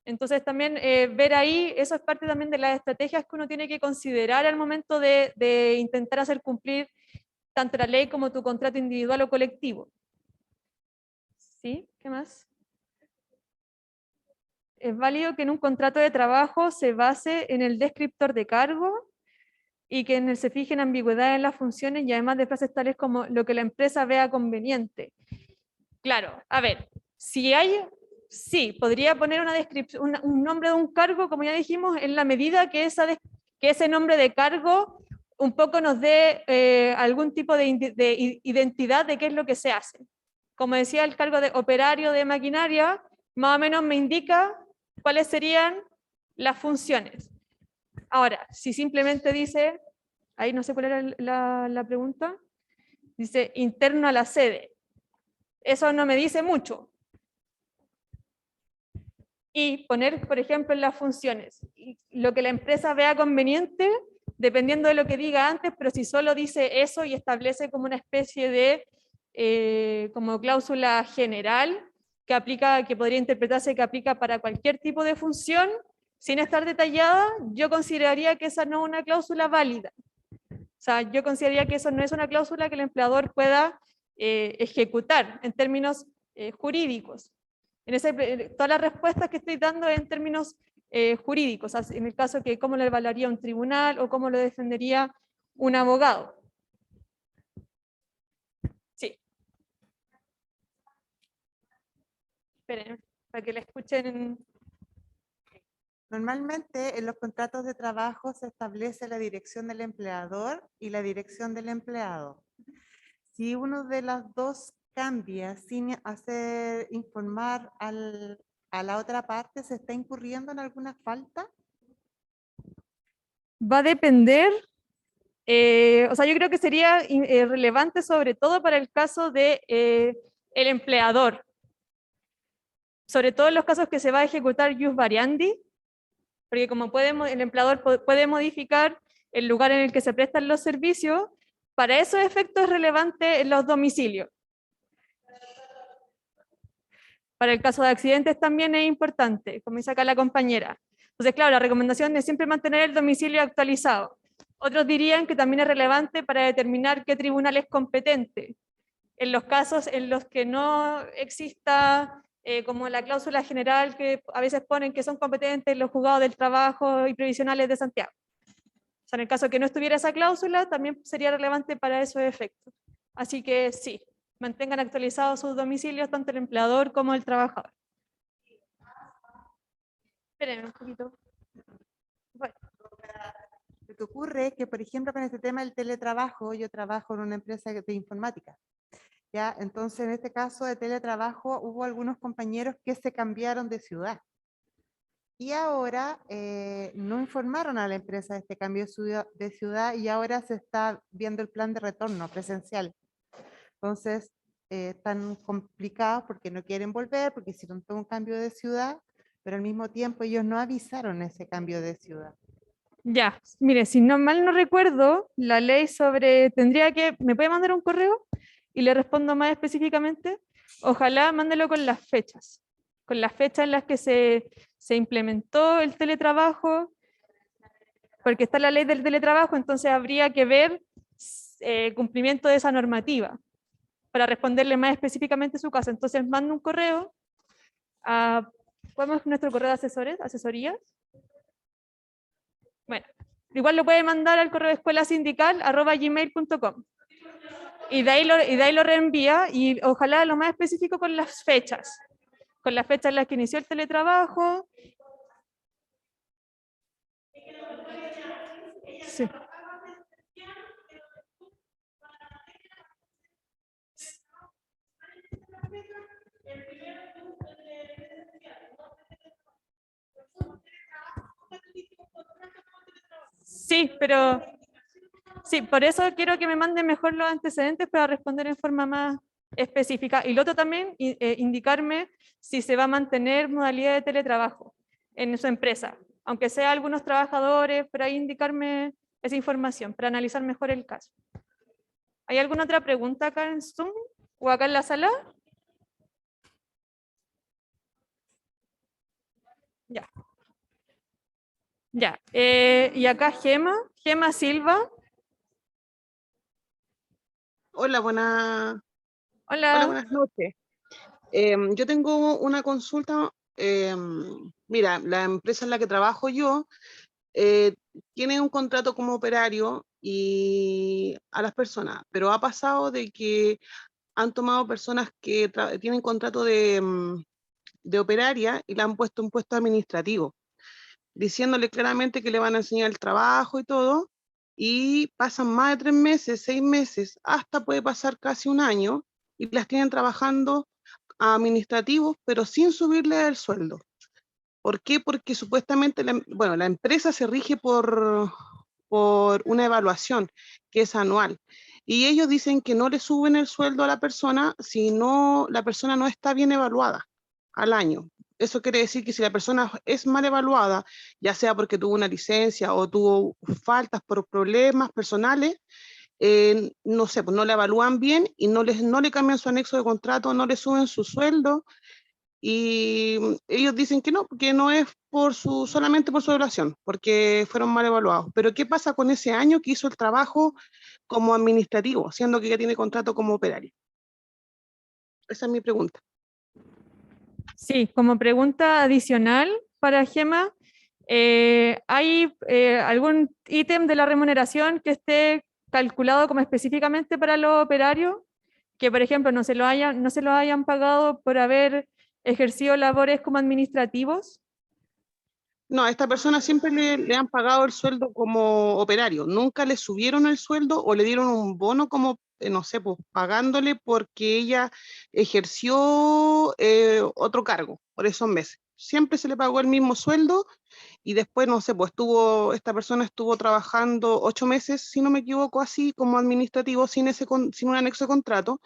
Entonces también ver ahí, eso es parte también de las estrategias que uno tiene que considerar al momento de intentar hacer cumplir tanto la ley como tu contrato individual o colectivo. ¿Sí? ¿Qué más? Es válido que en un contrato de trabajo se base en el descriptor de cargo y que en él se fijen ambigüedades en las funciones y además de frases tales como lo que la empresa vea conveniente. Claro, a ver, si hay, sí, podría poner una descripción, un nombre de un cargo, como ya dijimos, en la medida que, que ese nombre de cargo un poco nos dé algún tipo de identidad de qué es lo que se hace. Como decía, el cargo de operario de maquinaria, más o menos me indica cuáles serían las funciones. Ahora, si simplemente dice, ahí no sé cuál era la pregunta, dice interno a la sede. Eso no me dice mucho. Y poner, por ejemplo, en las funciones, lo que la empresa vea conveniente, dependiendo de lo que diga antes, pero si solo dice eso y establece como una especie de como cláusula general que aplica, que podría interpretarse que aplica para cualquier tipo de función, sin estar detallada, yo consideraría que esa no es una cláusula válida. O sea, yo consideraría que eso no es una cláusula que el empleador pueda ejecutar en términos jurídicos. Todas las respuestas que estoy dando en términos jurídicos, o sea, en el caso que cómo lo evaluaría un tribunal o cómo lo defendería un abogado. Sí. Esperen, para que la escuchen. Normalmente en los contratos de trabajo se establece la dirección del empleador y la dirección del empleado. Si uno de las dos cambia sin hacer informar a la otra parte, ¿se está incurriendo en alguna falta? Va a depender, o sea, yo creo que sería relevante sobre todo para el caso de el empleador. Sobre todo en los casos que se va a ejecutar jus variandi, porque como el empleador puede modificar el lugar en el que se prestan los servicios, para esos efectos es relevante en los domicilios. Para el caso de accidentes también es importante, como dice acá la compañera. Entonces, claro, la recomendación es siempre mantener el domicilio actualizado. Otros dirían que también es relevante para determinar qué tribunal es competente. En los casos en los que no exista como la cláusula general que a veces ponen que son competentes los juzgados del trabajo y previsionales de Santiago. O sea, en el caso que no estuviera esa cláusula, también sería relevante para esos efectos. Así que sí, mantengan actualizados sus domicilios, tanto el empleador como el trabajador. Esperen un poquito. Bueno. Lo que ocurre es que, por ejemplo, con este tema del teletrabajo, yo trabajo en una empresa de informática. ¿Ya? Entonces, en este caso de teletrabajo, hubo algunos compañeros que se cambiaron de ciudad. Y ahora no informaron a la empresa de este cambio de ciudad y ahora se está viendo el plan de retorno presencial. Entonces, están complicados porque no quieren volver, porque hicieron todo un cambio de ciudad, pero al mismo tiempo ellos no avisaron ese cambio de ciudad. Ya, mire, si no mal no recuerdo, la ley sobre, ¿me puede mandar un correo? Y le respondo más específicamente. Ojalá mándelo con las fechas en las que se implementó el teletrabajo, porque está la ley del teletrabajo, entonces habría que ver cumplimiento de esa normativa, para responderle más específicamente su caso. Entonces mando un correo a, ¿cuál es nuestro correo de asesores? ¿Asesorías? Bueno, igual lo puede mandar al correo escuelasindical@gmail.com. Y de ahí lo reenvía, y ojalá lo más específico con las fechas en las que inició el teletrabajo. Sí. Sí, pero sí, por eso quiero que me manden mejor los antecedentes para responder en forma más específica. Y lo otro también, indicarme si se va a mantener modalidad de teletrabajo en su empresa, aunque sea algunos trabajadores, por ahí indicarme esa información para analizar mejor el caso. ¿Hay alguna otra pregunta acá en Zoom o acá en la sala? Ya. Ya. Y acá Gema Silva. Hola, Hola. buenas noches. Yo tengo una consulta. Mira, la empresa en la que trabajo yo tiene un contrato como operario y a las personas, pero ha pasado de que han tomado personas que tienen contrato de operaria y le han puesto un puesto administrativo, diciéndole claramente que le van a enseñar el trabajo y todo, y pasan más de 3 meses, 6 meses, hasta puede pasar casi un año, y las tienen trabajando administrativos, pero sin subirle el sueldo. ¿Por qué? Porque supuestamente, la empresa se rige por una evaluación que es anual, y ellos dicen que no le suben el sueldo a la persona si la persona no está bien evaluada al año. Eso quiere decir que si la persona es mal evaluada, ya sea porque tuvo una licencia o tuvo faltas por problemas personales, no sé, pues no le evalúan bien y no le cambian su anexo de contrato, no le suben su sueldo, y ellos dicen que no es solamente por su evaluación, porque fueron mal evaluados. Pero ¿qué pasa con ese año que hizo el trabajo como administrativo, siendo que ya tiene contrato como operario? Esa es mi pregunta. Sí, como pregunta adicional para Gema, ¿hay algún ítem de la remuneración que esté calculado como específicamente para los operarios? Que, por ejemplo, no se lo hayan pagado por haber ejercido labores como administrativos. No, a esta persona siempre le han pagado el sueldo como operario. Nunca le subieron el sueldo o le dieron un bono como, no sé, pues pagándole porque ella ejerció otro cargo por esos meses. Siempre se le pagó el mismo sueldo, y después, no sé, pues esta persona estuvo trabajando 8 meses, si no me equivoco, así como administrativo, sin un anexo de contrato.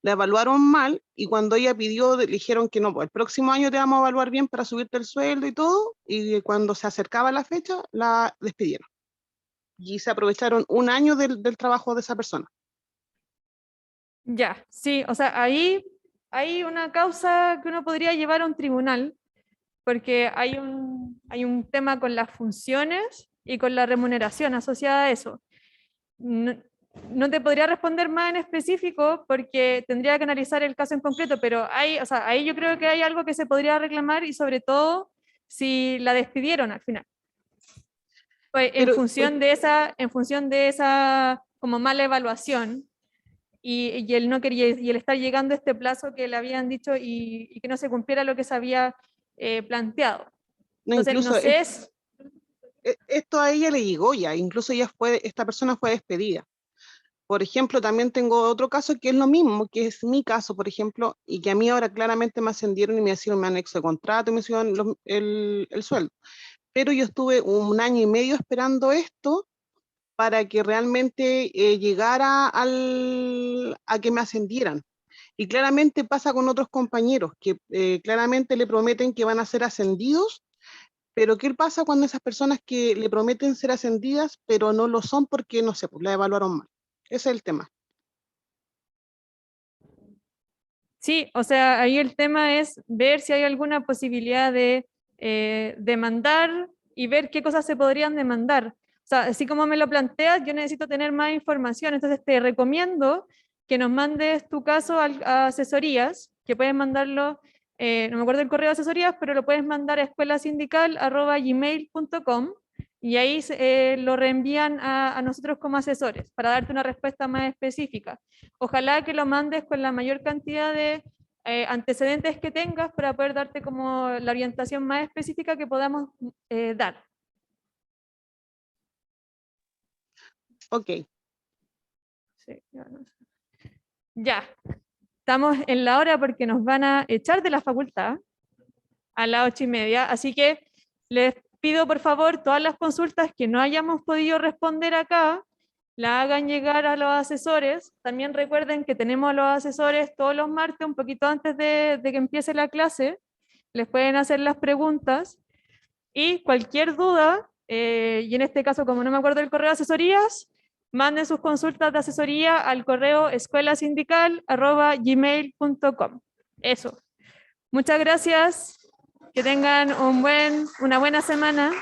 La evaluaron mal, y cuando ella pidió, le dijeron que no, pues el próximo año te vamos a evaluar bien para subirte el sueldo y todo, y cuando se acercaba la fecha, la despidieron. Y se aprovecharon un año del trabajo de esa persona. Ya, sí, o sea, ahí hay una causa que uno podría llevar a un tribunal, porque hay un tema con las funciones y con la remuneración asociada a eso. No te podría responder más en específico porque tendría que analizar el caso en concreto, pero ahí yo creo que hay algo que se podría reclamar, y sobre todo si la despidieron al final. Pues en función de esa como mala evaluación, y él no quería, y el estar llegando a este plazo que le habían dicho y que no se cumpliera lo que se había planteado. No, Entonces, incluso no sé, esto a ella le llegó ya, incluso esta persona fue despedida. Por ejemplo, también tengo otro caso que es lo mismo, que es mi caso, por ejemplo, y que a mí ahora claramente me ascendieron y me hicieron mi anexo de contrato y me hicieron el sueldo. Pero yo estuve un año y medio esperando esto para que realmente llegara a que me ascendieran. Y claramente pasa con otros compañeros que claramente le prometen que van a ser ascendidos, pero ¿qué pasa cuando esas personas que le prometen ser ascendidas, pero no lo son porque, no sé, pues la evaluaron mal? Ese es el tema. sí, o sea, ahí el tema es ver si hay alguna posibilidad de demandar y ver qué cosas se podrían demandar. O sea, así como me lo planteas, yo necesito tener más información, entonces te recomiendo que nos mandes tu caso a asesorías, que puedes mandarlo, no me acuerdo el correo de asesorías, pero lo puedes mandar a escuelasindical@gmail.com y ahí lo reenvían a nosotros como asesores para darte una respuesta más específica. Ojalá que lo mandes con la mayor cantidad de antecedentes que tengas para poder darte como la orientación más específica que podamos dar. Ok. Sí, ya, estamos en la hora porque nos van a echar de la facultad a las 8:30, así que les pido por favor todas las consultas que no hayamos podido responder acá, la hagan llegar a los asesores. También recuerden que tenemos a los asesores todos los martes, un poquito antes de que empiece la clase, les pueden hacer las preguntas y cualquier duda, y en este caso como no me acuerdo del correo de asesorías, manden sus consultas de asesoría al correo escuelasindical@gmail.com. Eso. Muchas gracias. Que tengan una buena semana.